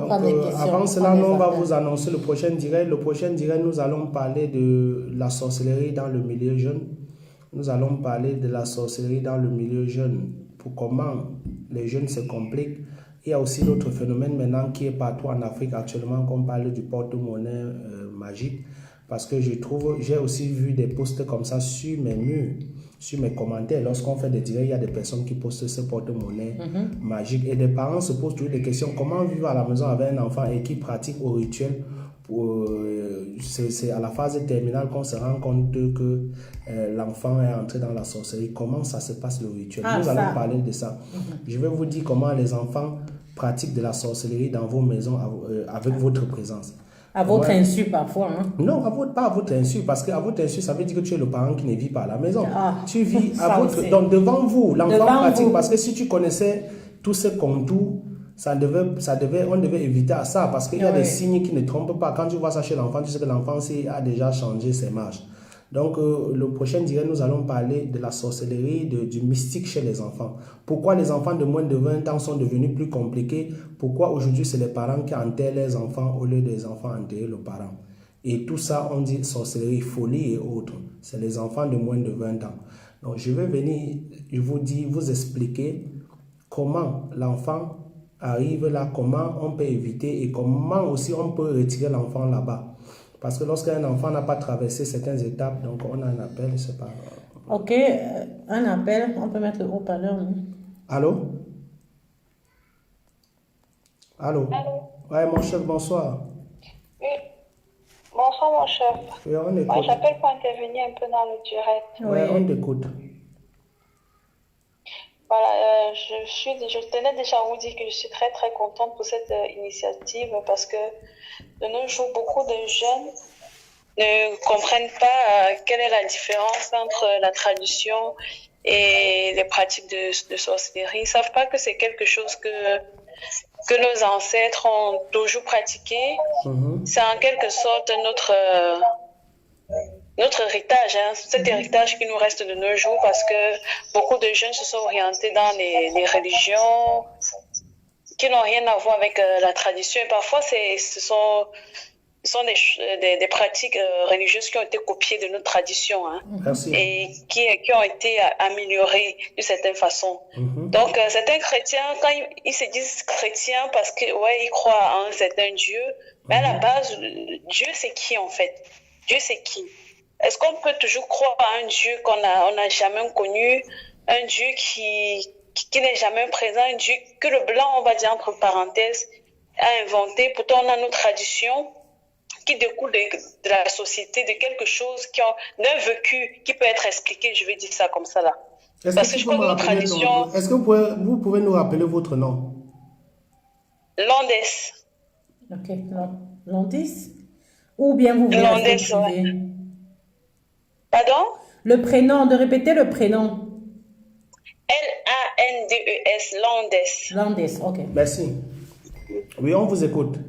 Avant cela, nous, on va vous annoncer le prochain direct. Le prochain direct, nous allons parler de la sorcellerie dans le milieu jeune. Nous allons parler de la sorcellerie dans le milieu jeune, pour comment les jeunes se compliquent. Il y a aussi d'autres phénomènes maintenant qui est partout en Afrique actuellement, qu'on parle du porte-monnaie magique. Parce que j'ai aussi vu des posts comme ça sur mes murs, sur mes commentaires. Lorsqu'on fait des directs, il y a des personnes qui postent ce porte-monnaie magique. Et des parents se posent toujours des questions. Comment vivre à la maison avec un enfant et qui pratique au rituel? C'est à la phase terminale qu'on se rend compte que l'enfant est entré dans la sorcellerie. Comment ça se passe le rituel? Nous allons parler de ça. Je vais vous dire comment les enfants pratiquent de la sorcellerie dans vos maisons avec votre présence. À votre insu parfois. Hein? Non, pas à votre insu, parce qu'à votre insu, ça veut dire que tu es le parent qui ne vit pas à la maison. Tu vis à votre... Donc devant vous, l'enfant pratique, parce que si tu connaissais tous ces contours, on devait éviter à ça, parce qu'il y a des signes qui ne trompent pas. Quand tu vois ça chez l'enfant, tu sais que l'enfant a déjà changé ses marches. Donc, le prochain direct, nous allons parler de la sorcellerie, du mystique chez les enfants. Pourquoi les enfants de moins de 20 ans sont devenus plus compliqués? Pourquoi aujourd'hui, c'est les parents qui enterrent les enfants au lieu des enfants enterrer le parent? Et tout ça, on dit sorcellerie, folie et autres. C'est les enfants de moins de 20 ans. Donc, je vais venir, vous expliquer comment l'enfant arrive là, comment on peut éviter et comment aussi on peut retirer l'enfant là-bas. Parce que lorsqu'un enfant n'a pas traversé certaines étapes, donc on a un appel, je ne sais pas. Ok, un appel, on peut mettre le haut-parleur. Allô? Allô? Ouais, mon chef, bonsoir. Oui, bonsoir mon chef. Oui, on écoute. J'appelle pour intervenir un peu dans le direct. Oui, on t'écoute. Voilà, je tenais déjà à vous dire que je suis très très contente pour cette initiative parce que de nos jours, beaucoup de jeunes ne comprennent pas quelle est la différence entre la tradition et les pratiques de sorcellerie. Ils ne savent pas que c'est quelque chose que nos ancêtres ont toujours pratiqué. C'est en quelque sorte notre héritage, hein, cet héritage qui nous reste de nos jours, parce que beaucoup de jeunes se sont orientés dans les religions qui n'ont rien à voir avec la tradition. Et parfois, ce sont des pratiques religieuses qui ont été copiées de notre tradition, hein, et qui ont été améliorées d'une certaine façon. Donc, certains chrétiens, quand ils se disent chrétiens parce que ils croient à un certain Dieu, mais à la base, Dieu c'est qui en fait? Dieu c'est qui? Est-ce qu'on peut toujours croire à un Dieu qu'on n'a jamais connu, un Dieu qui n'est jamais présent, un Dieu que le blanc, on va dire entre parenthèses, a inventé? Pourtant, on a nos traditions qui découlent de la société, de quelque chose d'un vécu qui peut être expliqué, je vais dire ça comme ça là. Parce que je crois que nos traditions... Est-ce que vous pouvez nous rappeler votre nom? Landès. Ok, Landès. Ou bien vous voulez Landès, ouais. Pardon? Le prénom, de répéter le prénom. Landes. Landès. Landès, ok. Merci. Oui, on vous écoute.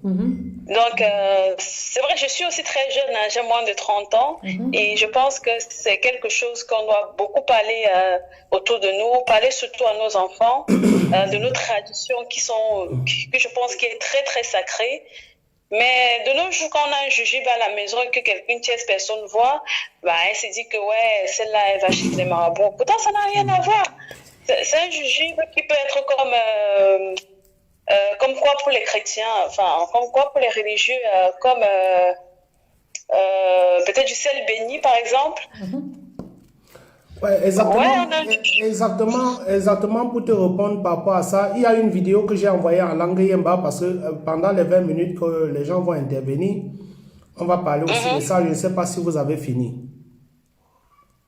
Donc, c'est vrai, je suis aussi très jeune, hein, j'ai moins de 30 ans, et je pense que c'est quelque chose qu'on doit beaucoup parler autour de nous, parler surtout à nos enfants, de nos traditions que je pense qui est très, très sacrée. Mais de nos jours, quand on a un jujube à la maison et que une tierce personne voit, elle se dit que celle-là, elle va chez les marabouts. Pourtant, ça n'a rien à voir. C'est un jujube qui peut être comme quoi pour les chrétiens, enfin, comme quoi pour les religieux, comme peut-être du sel béni, par exemple. Ouais, exactement pour te répondre par rapport à ça. Il y a une vidéo que j'ai envoyée en langue Yemba parce que pendant les 20 minutes que les gens vont intervenir, on va parler aussi de ça. Je ne sais pas si vous avez fini.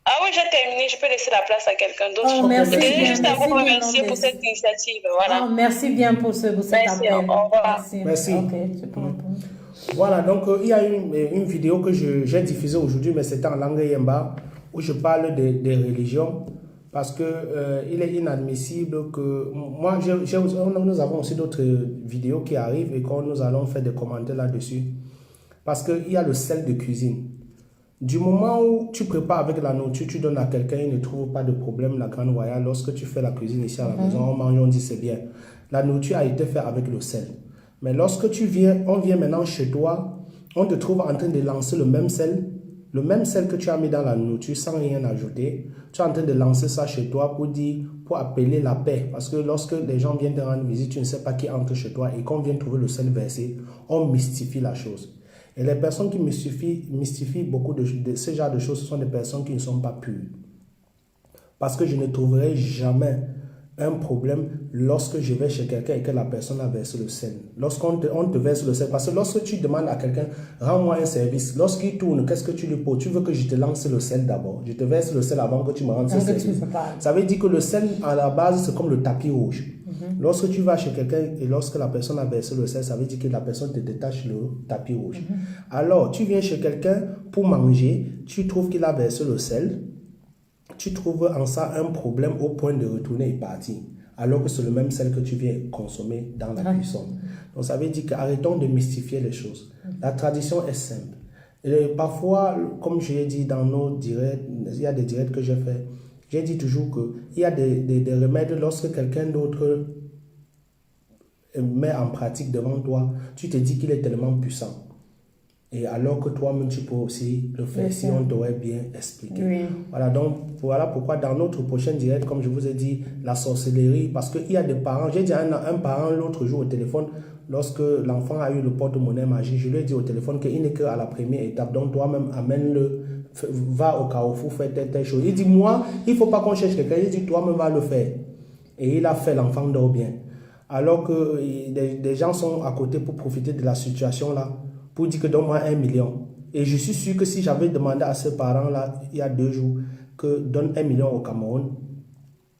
Ah oui, j'ai terminé. Je peux laisser la place à quelqu'un d'autre. Oh, merci bien. Juste à vous remercier pour cette initiative. Voilà. Oh, merci bien pour cet appel. Au revoir. Merci. Ok, tu peux répondre. Voilà, donc il y a une vidéo que j'ai diffusée aujourd'hui, mais c'était en langue Yemba, où je parle des religions, parce que il est inadmissible que... Moi, nous avons aussi d'autres vidéos qui arrivent et que nous allons faire des commentaires là-dessus. Parce qu'il y a le sel de cuisine. Du moment où tu prépares avec la nourriture, tu donnes à quelqu'un, il ne trouve pas de problème, la grande royale. Lorsque tu fais la cuisine ici à la maison, on mange, on dit c'est bien. La nourriture a été faite avec le sel. Mais lorsque on vient maintenant chez toi, on te trouve en train de lancer le même sel que tu as mis dans la nourriture sans rien ajouter. Tu es en train de lancer ça chez toi pour appeler la paix. Parce que lorsque les gens viennent te rendre visite, tu ne sais pas qui entre chez toi et qu'on vient trouver le sel versé, on mystifie la chose. Et les personnes qui mystifient beaucoup de ce genre de choses, ce sont des personnes qui ne sont pas pures. Parce que je ne trouverai jamais un problème lorsque je vais chez quelqu'un et que la personne a versé le sel. Lorsqu'on te verse le sel, parce que lorsque tu demandes à quelqu'un, rends-moi un service, lorsqu'il tourne, qu'est-ce que tu lui poses? Tu veux que je te lance le sel d'abord. Je te verse le sel avant que tu me rendes ce service. Ça veut dire que le sel, à la base, c'est comme le tapis rouge. Lorsque tu vas chez quelqu'un et lorsque la personne a versé le sel, ça veut dire que la personne te détache le tapis rouge. Alors, tu viens chez quelqu'un pour manger, tu trouves qu'il a versé le sel, tu trouves en ça un problème au point de retourner et partir, alors que c'est le même sel que tu viens consommer dans la cuisson. Donc, ça veut dire qu'arrêtons de mystifier les choses. La tradition est simple. Et parfois, comme je l'ai dit dans nos directs, il y a des directs que j'ai fait, j'ai dit toujours qu'il y a des remèdes lorsque quelqu'un d'autre met en pratique devant toi, tu te dis qu'il est tellement puissant. Et alors que toi-même, tu peux aussi le faire si on t'aurait bien expliqué. Oui. Voilà pourquoi dans notre prochain direct, comme je vous ai dit, la sorcellerie, parce qu'il y a des parents, j'ai dit à un parent l'autre jour au téléphone, lorsque l'enfant a eu le porte-monnaie magique, je lui ai dit au téléphone qu'il n'est qu'à la première étape, donc toi-même amène-le, va au Carrefour, fais telle chose. Il dit, moi, il ne faut pas qu'on cherche quelqu'un, il dit, toi-même va le faire. Et il a fait, l'enfant dort bien. Alors que des gens sont à côté pour profiter de la situation là, pour dire que donne-moi 1 million. Et je suis sûr que si j'avais demandé à ce parent-là, il y a 2 jours, que donne 1 million au Cameroun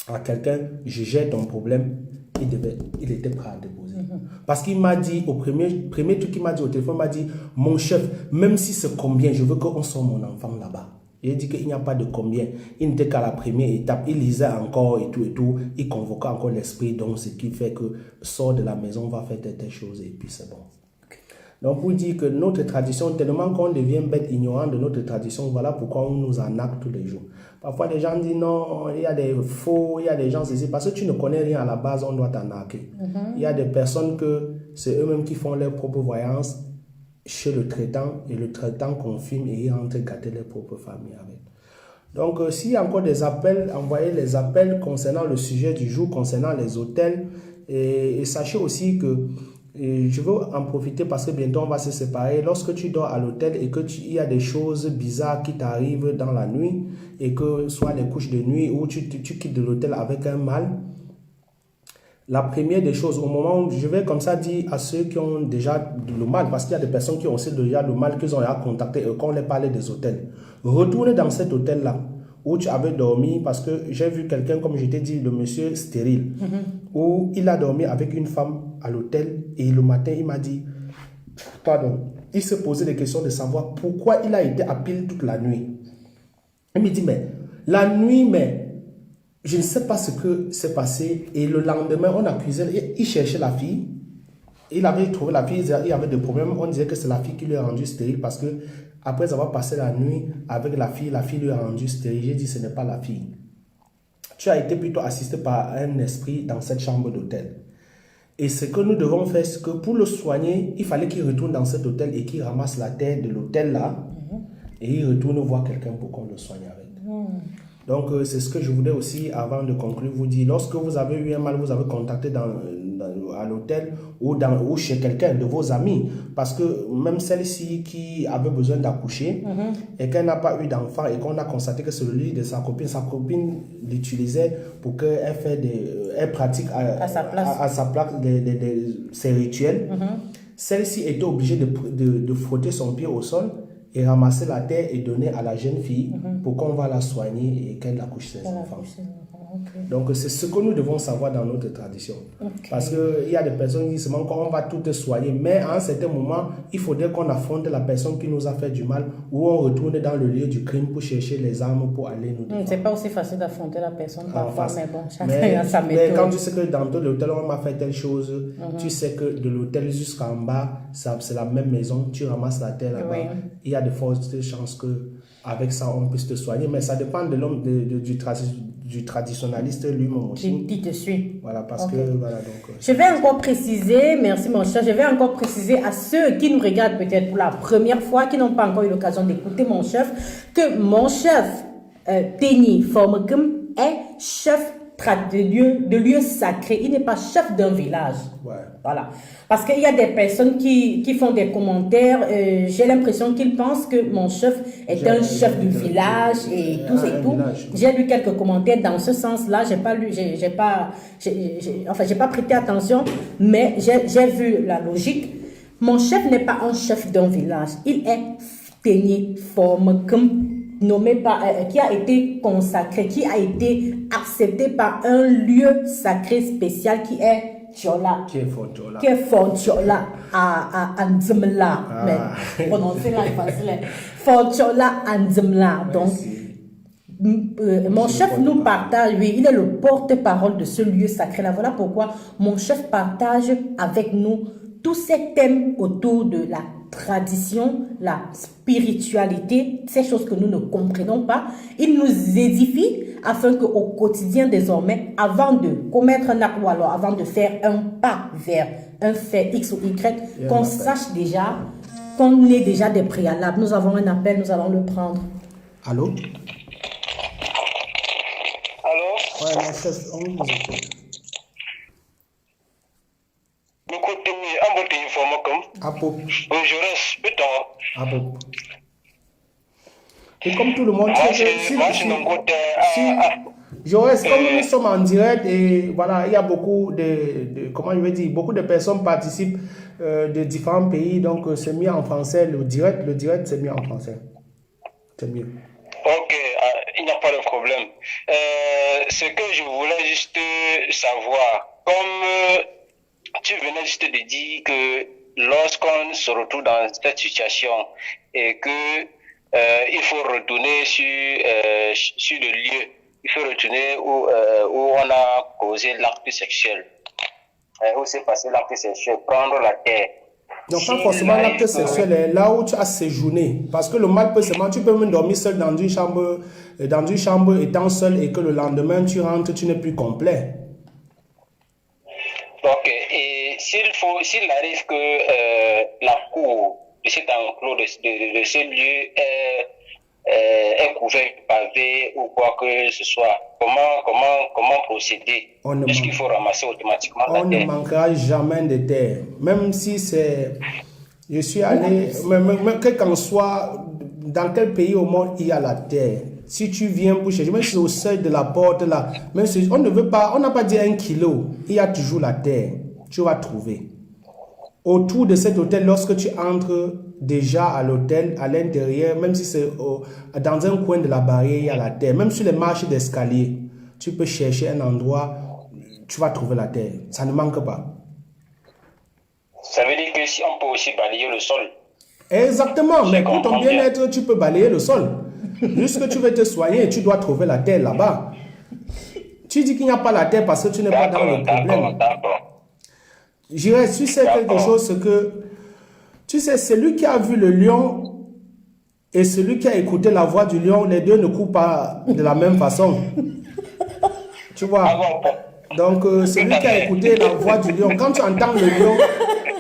à quelqu'un, je gère ton problème, il était prêt à déposer. Parce qu'il m'a dit, au premier truc qu'il m'a dit au téléphone, il m'a dit, mon chef, même si c'est combien, je veux qu'on sorte mon enfant là-bas. Il dit qu'il n'y a pas de combien. Il n'était qu'à la première étape. Il lisait encore et tout. Il convoquait encore l'esprit. Donc, ce qui fait que sort de la maison, va faire telle chose et puis c'est bon. Donc, pour dire que notre tradition, tellement qu'on devient bête ignorant de notre tradition, voilà pourquoi on nous arnaque tous les jours. Parfois, les gens disent non, il y a des faux, il y a des gens ceci, parce que tu ne connais rien à la base, on doit t'arnaquer. Il y a des personnes que c'est eux-mêmes qui font leur propre voyance chez le traitant, et le traitant confirme et il rentre gâter leur propre famille avec. Donc, s'il y a encore des appels, envoyez les appels concernant le sujet du jour, concernant les hôtels. Et sachez aussi que, et je veux en profiter parce que bientôt on va se séparer. Lorsque tu dors à l'hôtel et il y a des choses bizarres qui t'arrivent dans la nuit, et que soit les couches de nuit ou tu quittes de l'hôtel avec un mal, la première des choses, au moment où je vais comme ça dire à ceux qui ont déjà le mal, parce qu'il y a des personnes qui ont aussi déjà le mal qu'ils ont déjà contacté et qu'on leur parlait des hôtels. Retournez dans cet hôtel-là où tu avais dormi, parce que j'ai vu quelqu'un, comme je t'ai dit, le monsieur stérile, où il a dormi avec une femme à l'hôtel et le matin, il m'a dit, pardon, il se posait des questions de savoir pourquoi il a été à pile toute la nuit. Il me dit, mais la nuit, mais je ne sais pas ce que s'est passé. Et le lendemain, on accusait, il cherchait la fille. Il avait trouvé la fille, il y avait des problèmes. On disait que c'est la fille qui lui a rendu stérile parce que après avoir passé la nuit avec la fille lui a rendu stérile. J'ai dit, ce n'est pas la fille. Tu as été plutôt assisté par un esprit dans cette chambre d'hôtel. Et ce que nous devons faire, c'est que pour le soigner, il fallait qu'il retourne dans cet hôtel et qu'il ramasse la terre de l'hôtel là. Et il retourne voir quelqu'un pour qu'on le soigne avec. Donc, c'est ce que je voulais aussi, avant de conclure, vous dire. Lorsque vous avez eu un mal, vous avez contacté à l'hôtel ou chez quelqu'un de vos amis. Parce que même celle-ci qui avait besoin d'accoucher et qu'elle n'a pas eu d'enfant et qu'on a constaté que c'est le lit de sa copine l'utilisait pour qu'elle pratique à sa place ses rituels. Celle-ci était obligée de frotter son pied au sol et ramasser la terre et donner à la jeune fille pour qu'on va la soigner et qu'elle accouche ses enfants. Okay. Donc, c'est ce que nous devons savoir dans notre tradition. Okay. Parce qu'il y a des personnes qui disent qu'on va tout soigner, mais à un certain moment, il faudrait qu'on affronte la personne qui nous a fait du mal ou on retourne dans le lieu du crime pour chercher les armes pour aller nous défendre. C'est pas aussi facile d'affronter la personne parfois, mais bon, chacun a sa méthode. Mais quand tu sais que dans l'hôtel, on m'a fait telle chose, tu sais que de l'hôtel jusqu'en bas, c'est la même maison, tu ramasses la terre là-bas. Oui. Il y a de fortes chances que avec ça, on puisse te soigner, mais ça dépend de l'homme, du traditionnaliste lui-même aussi. Qui te suit. Voilà, parce que, voilà, donc... Je vais encore préciser, merci mon cher, je vais encore préciser à ceux qui nous regardent peut-être pour la première fois, qui n'ont pas encore eu l'occasion d'écouter mon chef, que mon chef, Teni Formegum, est chef de lieu sacré. Il n'est pas chef d'un village. Ouais. Voilà. Parce qu'il y a des personnes qui font des commentaires. J'ai l'impression qu'ils pensent que mon chef est un chef de village et tout et tout. J'ai lu quelques commentaires dans ce sens-là. J'ai pas lu, j'ai pas prêté attention, mais j'ai vu la logique. Mon chef n'est pas un chef d'un village. Il est Teni Formegum, nommé qui a été consacré, qui a été accepté par un lieu sacré spécial qui est Tchola. Qui est Fort Tchola à Nzemla. Mais prononcer là est facile. Fort Tchola à Nzemla. Donc, mon chef nous partage, lui, il est le porte-parole de ce lieu sacré là. Voilà pourquoi mon chef partage avec nous tous ces thèmes autour de la tradition, la spiritualité, ces choses que nous ne comprenons pas. Il nous édifie afin qu'au quotidien désormais, avant de commettre un acte ou alors avant de faire un pas vers un fait X ou Y, qu'on sache déjà, qu'on ait déjà des préalables. Nous avons un appel, nous allons le prendre. Allô? Allô? Ouais, mon chef, on vous écoute. Et comme tout le monde Joël, comme nous sommes en direct et voilà, il y a beaucoup comment je vais dire, beaucoup de personnes participent de différents pays, donc c'est mis en français, le direct c'est mis en français. C'est mieux. Ok, il n'y a pas de problème. Ce que je voulais juste savoir, comme tu venais juste de dire que lorsqu'on se retrouve dans cette situation et que il faut retourner sur le lieu, il faut retourner où on a causé l'acte sexuel, où s'est passé l'acte sexuel, prendre la terre Non, pas S'il forcément l'acte arrive sexuel, est là où tu as séjourné. Parce que le mal peut seulement, tu peux même dormir seul dans une chambre étant seul et que le lendemain tu rentres, tu n'es plus complet. Ok, et s'il arrive que la cour de cet enclos, de ce lieu est couvert de pavés ou quoi que ce soit, comment procéder? Est-ce qu'il faut ramasser automatiquement la On ne terre? manquera jamais de terre. Même si c'est... Je suis allé... Même quel qu'en soit, dans quel pays au monde il y a la terre. Si tu viens pour chercher, même si c'est au seuil de la porte là, même si on ne veut pas, on n'a pas dit 1 kilo, il y a toujours la terre. Tu vas trouver. Autour de cet hôtel, lorsque tu entres déjà à l'hôtel, à l'intérieur, même si c'est dans un coin de la barrière, il y a la terre. Même sur les marches d'escalier, tu peux chercher un endroit, tu vas trouver la terre. Ça ne manque pas. Ça veut dire que si on peut aussi balayer le sol. Exactement, mais pour ton comprends bien. bien-être, tu peux balayer le sol. Jusque tu veux te soigner, tu dois trouver la terre là-bas. Tu dis qu'il n'y a pas la terre parce que tu n'es pas dans le problème. D'accord. J'irais, tu sais quelque chose, c'est que, tu sais, celui qui a vu le lion et celui qui a écouté la voix du lion, les deux ne courent pas de la même façon. Tu vois? Donc, celui qui a écouté la voix du lion, quand tu entends le lion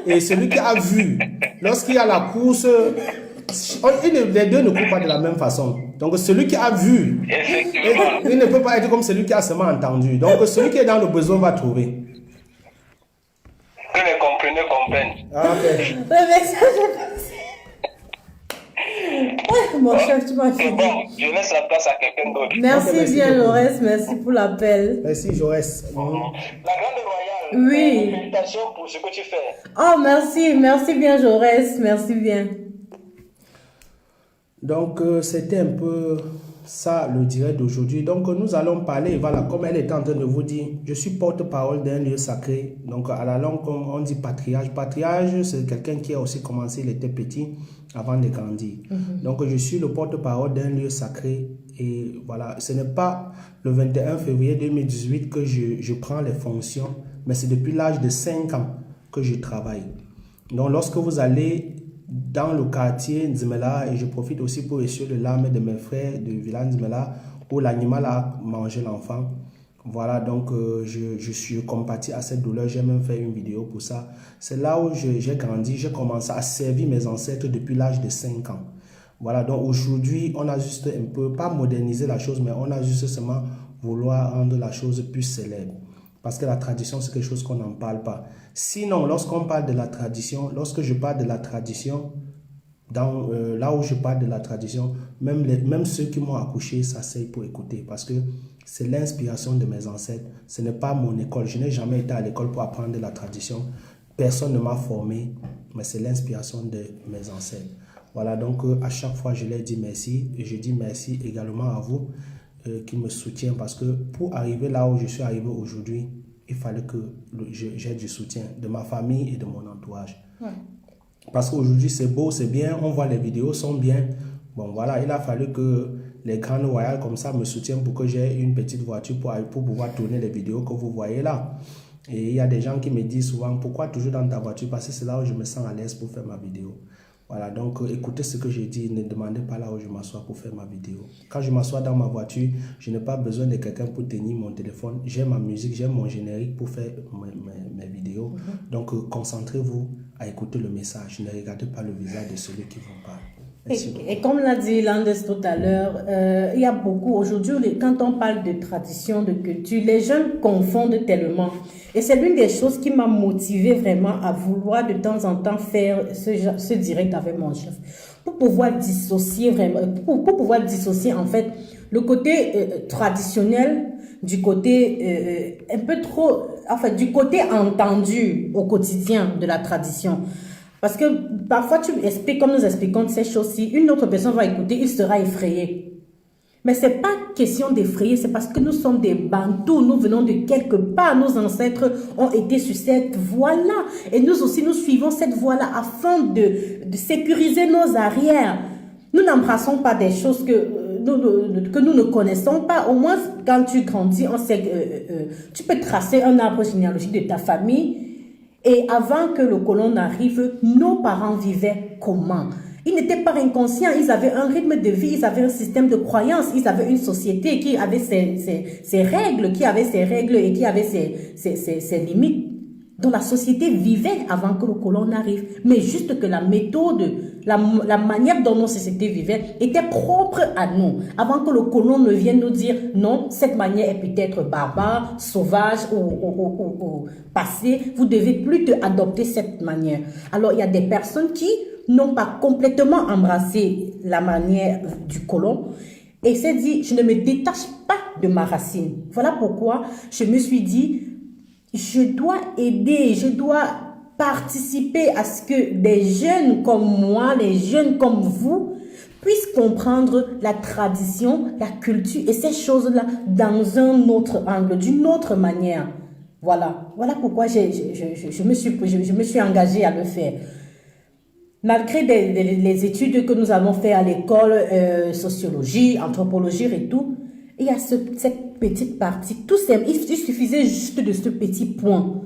et celui qui a vu, lorsqu'il y a la course, les deux ne courent pas de la même façon. Donc, celui qui a vu, il ne peut pas être comme celui qui a seulement entendu. Donc, celui qui est dans le besoin va trouver. Que les compreneurs comprennent. Ah, ok. Le message est mon chef, tu m'as C'est fini. bon, je laisse la place à quelqu'un d'autre. Merci Ok, merci bien, beaucoup. Laurès, merci pour l'appel. Merci, Jaurès. La Grande Royale, Oui. félicitations pour ce que tu fais. Oh, merci bien, Jaurès, merci bien. Donc, c'était un peu ça le direct d'aujourd'hui. Donc, nous allons parler, voilà, comme elle est en train de vous dire, je suis porte-parole d'un lieu sacré. Donc, à la langue, comme on dit patriarche. Patriarche, c'est quelqu'un qui a aussi commencé, il était petit avant de grandir. Donc, je suis le porte-parole d'un lieu sacré. Et voilà, ce n'est pas le 21 février 2018 que je prends les fonctions, mais c'est depuis l'âge de 5 ans que je travaille. Donc, lorsque vous allez dans le quartier Nzimela, et je profite aussi pour essuyer le larmes de mes frères du village Nzimela, où l'animal a mangé l'enfant. Voilà, donc je compatis à cette douleur. J'ai même fait une vidéo pour ça. C'est là où j'ai grandi. J'ai commencé à servir mes ancêtres depuis l'âge de 5 ans. Voilà, donc aujourd'hui, on a juste un peu, pas moderniser la chose, mais on a juste seulement vouloir rendre la chose plus célèbre. Parce que la tradition, c'est quelque chose qu'on n'en parle pas. Sinon, lorsqu'on parle de la tradition, lorsque je parle de la tradition, là où je parle de la tradition, même ceux qui m'ont accouché s'asseyent pour écouter. Parce que c'est l'inspiration de mes ancêtres. Ce n'est pas mon école. Je n'ai jamais été à l'école pour apprendre de la tradition. Personne ne m'a formé, mais c'est l'inspiration de mes ancêtres. Voilà, donc à chaque fois, je leur dis merci. Et je dis merci également à vous qui me soutient, parce que pour arriver là où je suis arrivé aujourd'hui, il fallait que j'ai du soutien de ma famille et de mon entourage. Ouais. Parce qu'aujourd'hui c'est beau, c'est bien, on voit les vidéos sont bien. Bon voilà, il a fallu que les grandes royales comme ça me soutiennent pour que j'ai une petite voiture pour pouvoir tourner les vidéos que vous voyez là. Et il y a des gens qui me disent souvent, pourquoi toujours dans ta voiture? Parce que c'est là où je me sens à l'aise pour faire ma vidéo. Voilà, donc écoutez ce que je dis, ne demandez pas là où je m'assois pour faire ma vidéo. Quand je m'assois dans ma voiture, je n'ai pas besoin de quelqu'un pour tenir mon téléphone. J'ai ma musique, j'ai mon générique pour faire mes vidéos. Donc concentrez-vous à écouter le message. Ne regardez pas le visage de celui qui vous parle. Et comme l'a dit Landes tout à l'heure, il y a beaucoup, aujourd'hui, quand on parle de tradition, de culture, les jeunes confondent tellement. Et c'est l'une des choses qui m'a motivée vraiment à vouloir de temps en temps faire ce direct avec mon chef. Pour pouvoir dissocier vraiment, pour pouvoir dissocier en fait le côté traditionnel du côté un peu trop, enfin du côté entendu au quotidien de la tradition. Parce que parfois, tu expliques, comme nous expliquons ces choses-ci, une autre personne va écouter, il sera effrayé. Mais ce n'est pas question d'effrayer, c'est parce que nous sommes des Bantous, nous venons de quelque part, nos ancêtres ont été sur cette voie-là. Et nous aussi, nous suivons cette voie-là afin de sécuriser nos arrières. Nous n'embrassons pas des choses que nous ne connaissons pas. Au moins, quand tu grandis, on sait tu peux tracer un arbre généalogique de ta famille. Et avant que le colon n'arrive, nos parents vivaient comment? Ils n'étaient pas inconscients, ils avaient un rythme de vie, ils avaient un système de croyances, ils avaient une société qui avait ses règles, et qui avait ses limites. Donc la société vivait avant que le colon n'arrive. Mais juste que la méthode, la manière dont nos sociétés vivaient était propre à nous. Avant que le colon ne vienne nous dire non, cette manière est peut-être barbare, sauvage ou passée. Vous devez plus adopter cette manière. Alors il y a des personnes qui n'ont pas complètement embrassé la manière du colon et s'est dit je ne me détache pas de ma racine. Voilà pourquoi je me suis dit je dois aider, je dois participer à ce que des jeunes comme moi, les jeunes comme vous, puissent comprendre la tradition, la culture et ces choses-là dans un autre angle, d'une autre manière. Voilà pourquoi je me suis engagée à le faire. Malgré les études que nous avons fait à l'école, sociologie, anthropologie et tout, il y a cette petite partie, tout simple, il suffisait juste de ce petit point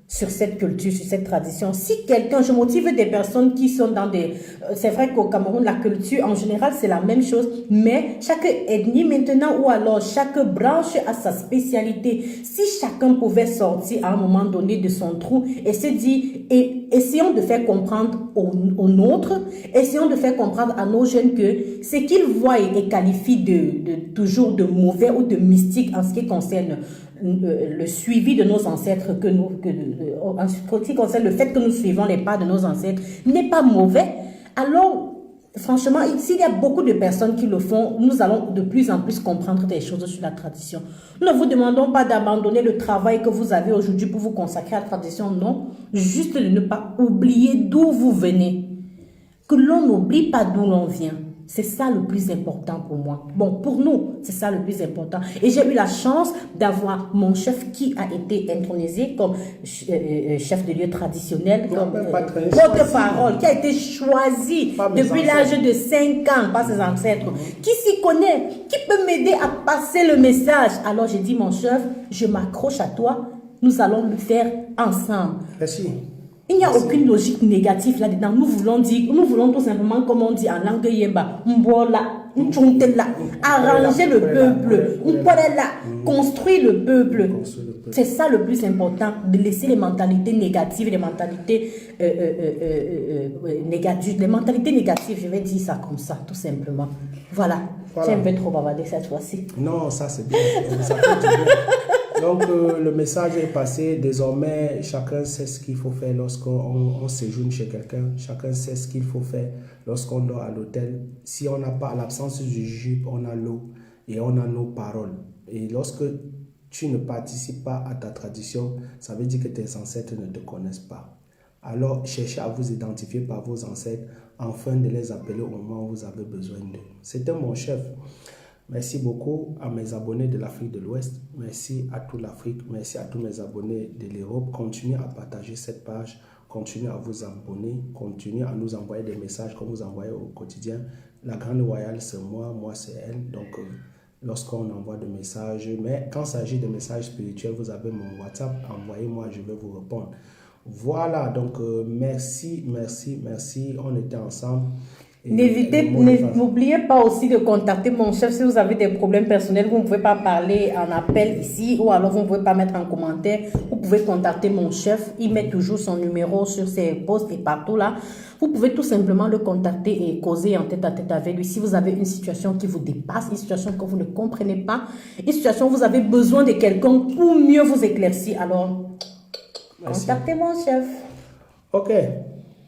sur cette culture, sur cette tradition. Si quelqu'un, je motive des personnes qui sont dans des... c'est vrai qu'au Cameroun, la culture en général, c'est la même chose, mais chaque ethnie maintenant, ou alors chaque branche a sa spécialité. Si chacun pouvait sortir à un moment donné de son trou et se dire, essayons de faire comprendre aux nôtres, essayons de faire comprendre à nos jeunes que ce qu'ils voient et qualifient toujours de mauvais ou de mystique en ce qui concerne le suivi de nos ancêtres, en ce qui concerne le fait que nous suivons les pas de nos ancêtres, n'est pas mauvais. Alors, franchement, s'il y a beaucoup de personnes qui le font, nous allons de plus en plus comprendre des choses sur la tradition. Nous ne vous demandons pas d'abandonner le travail que vous avez aujourd'hui pour vous consacrer à la tradition, non. Juste de ne pas oublier d'où vous venez. Que l'on n'oublie pas d'où l'on vient. C'est ça le plus important pour moi. Bon, pour nous, c'est ça le plus important. Et j'ai eu la chance d'avoir mon chef qui a été intronisé comme chef de lieu traditionnel, comme porte-parole, qui a été choisi depuis l'âge de 5 ans par ses ancêtres, qui s'y connaît, qui peut m'aider à passer le message. Alors j'ai dit, mon chef, je m'accroche à toi, nous allons le faire ensemble. Merci. Il n'y a aucune logique négative là-dedans. Nous voulons tout simplement, comme on dit en langue yemba, arranger le peuple, construire le peuple. C'est ça le plus important, de laisser les mentalités négatives, les mentalités négatives. Les mentalités négatives, je vais dire ça comme ça, tout simplement. Voilà. J'ai un peu trop bavardé cette fois-ci. Non, ça c'est bien. Ça fait du bien. Donc, le message est passé. Désormais, chacun sait ce qu'il faut faire lorsqu'on séjourne chez quelqu'un. Chacun sait ce qu'il faut faire lorsqu'on dort à l'hôtel. Si on n'a pas, à l'absence du jupe, on a l'eau et on a nos paroles. Et lorsque tu ne participes pas à ta tradition, ça veut dire que tes ancêtres ne te connaissent pas. Alors, cherchez à vous identifier par vos ancêtres afin de les appeler au moment où vous avez besoin d'eux. C'était mon chef. Merci beaucoup à mes abonnés de l'Afrique de l'Ouest. Merci à toute l'Afrique. Merci à tous mes abonnés de l'Europe. Continuez à partager cette page. Continuez à vous abonner. Continuez à nous envoyer des messages comme vous envoyez au quotidien. La Grande Royale, c'est moi c'est elle. Donc, lorsqu'on envoie des messages, mais quand il s'agit de messages spirituels, vous avez mon WhatsApp. Envoyez-moi, je vais vous répondre. Voilà, donc merci. On était ensemble. N'oubliez pas aussi de contacter mon chef si vous avez des problèmes personnels. Vous ne pouvez pas parler en appel ici ou alors vous ne pouvez pas mettre en commentaire. Vous pouvez contacter mon chef. Il met toujours son numéro sur ses posts et partout là. Vous pouvez tout simplement le contacter et causer en tête à tête avec lui. Si vous avez une situation qui vous dépasse, une situation que vous ne comprenez pas, une situation où vous avez besoin de quelqu'un pour mieux vous éclaircir, alors contactez mon chef. Ok.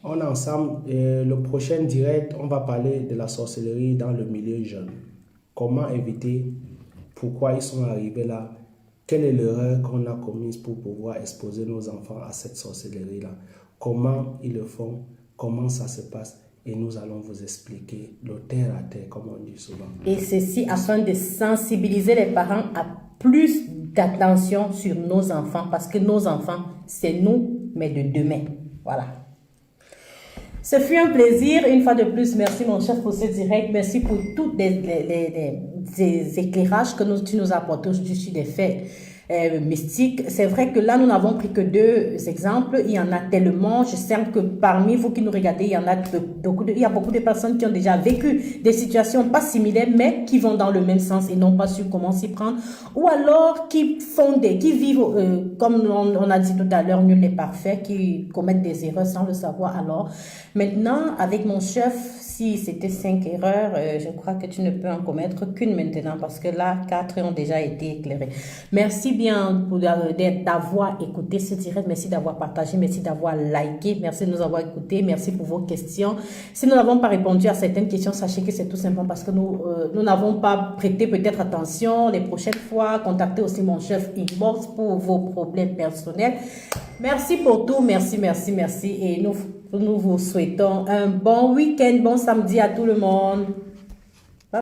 On est ensemble et le prochain direct, on va parler de la sorcellerie dans le milieu jeune. Comment éviter, pourquoi ils sont arrivés là, quelle est l'erreur qu'on a commise pour pouvoir exposer nos enfants à cette sorcellerie-là. Comment ils le font, comment ça se passe et nous allons vous expliquer le terre à terre, comme on dit souvent. Et ceci afin de sensibiliser les parents à plus d'attention sur nos enfants parce que nos enfants, c'est nous, mais de demain. Voilà. Ce fut un plaisir. Une fois de plus, merci mon chef pour ce direct. Merci pour tous les éclairages que tu nous as apportés aujourd'hui sur des faits mystique. C'est vrai que là, nous n'avons pris que 2 exemples. Il y en a tellement. Je sais que parmi vous qui nous regardez, il y en a il y a beaucoup de personnes qui ont déjà vécu des situations pas similaires, mais qui vont dans le même sens et n'ont pas su comment s'y prendre. Ou alors qui vivent, comme on a dit tout à l'heure, nul n'est parfait, qui commettent des erreurs sans le savoir. Alors, maintenant, avec mon chef, si c'était 5 erreurs, je crois que tu ne peux en commettre qu'une maintenant, parce que là, 4 ont déjà été éclairées. Merci bien d'avoir écouté ce direct, merci d'avoir partagé, merci d'avoir liké, merci de nous avoir écoutés, merci pour vos questions. Si nous n'avons pas répondu à certaines questions, sachez que c'est tout simplement parce que nous n'avons pas prêté peut-être attention. Les prochaines fois, contactez aussi mon chef inbox pour vos problèmes personnels. Merci pour tout, merci et nous vous souhaitons un bon week-end, bon samedi à tout le monde.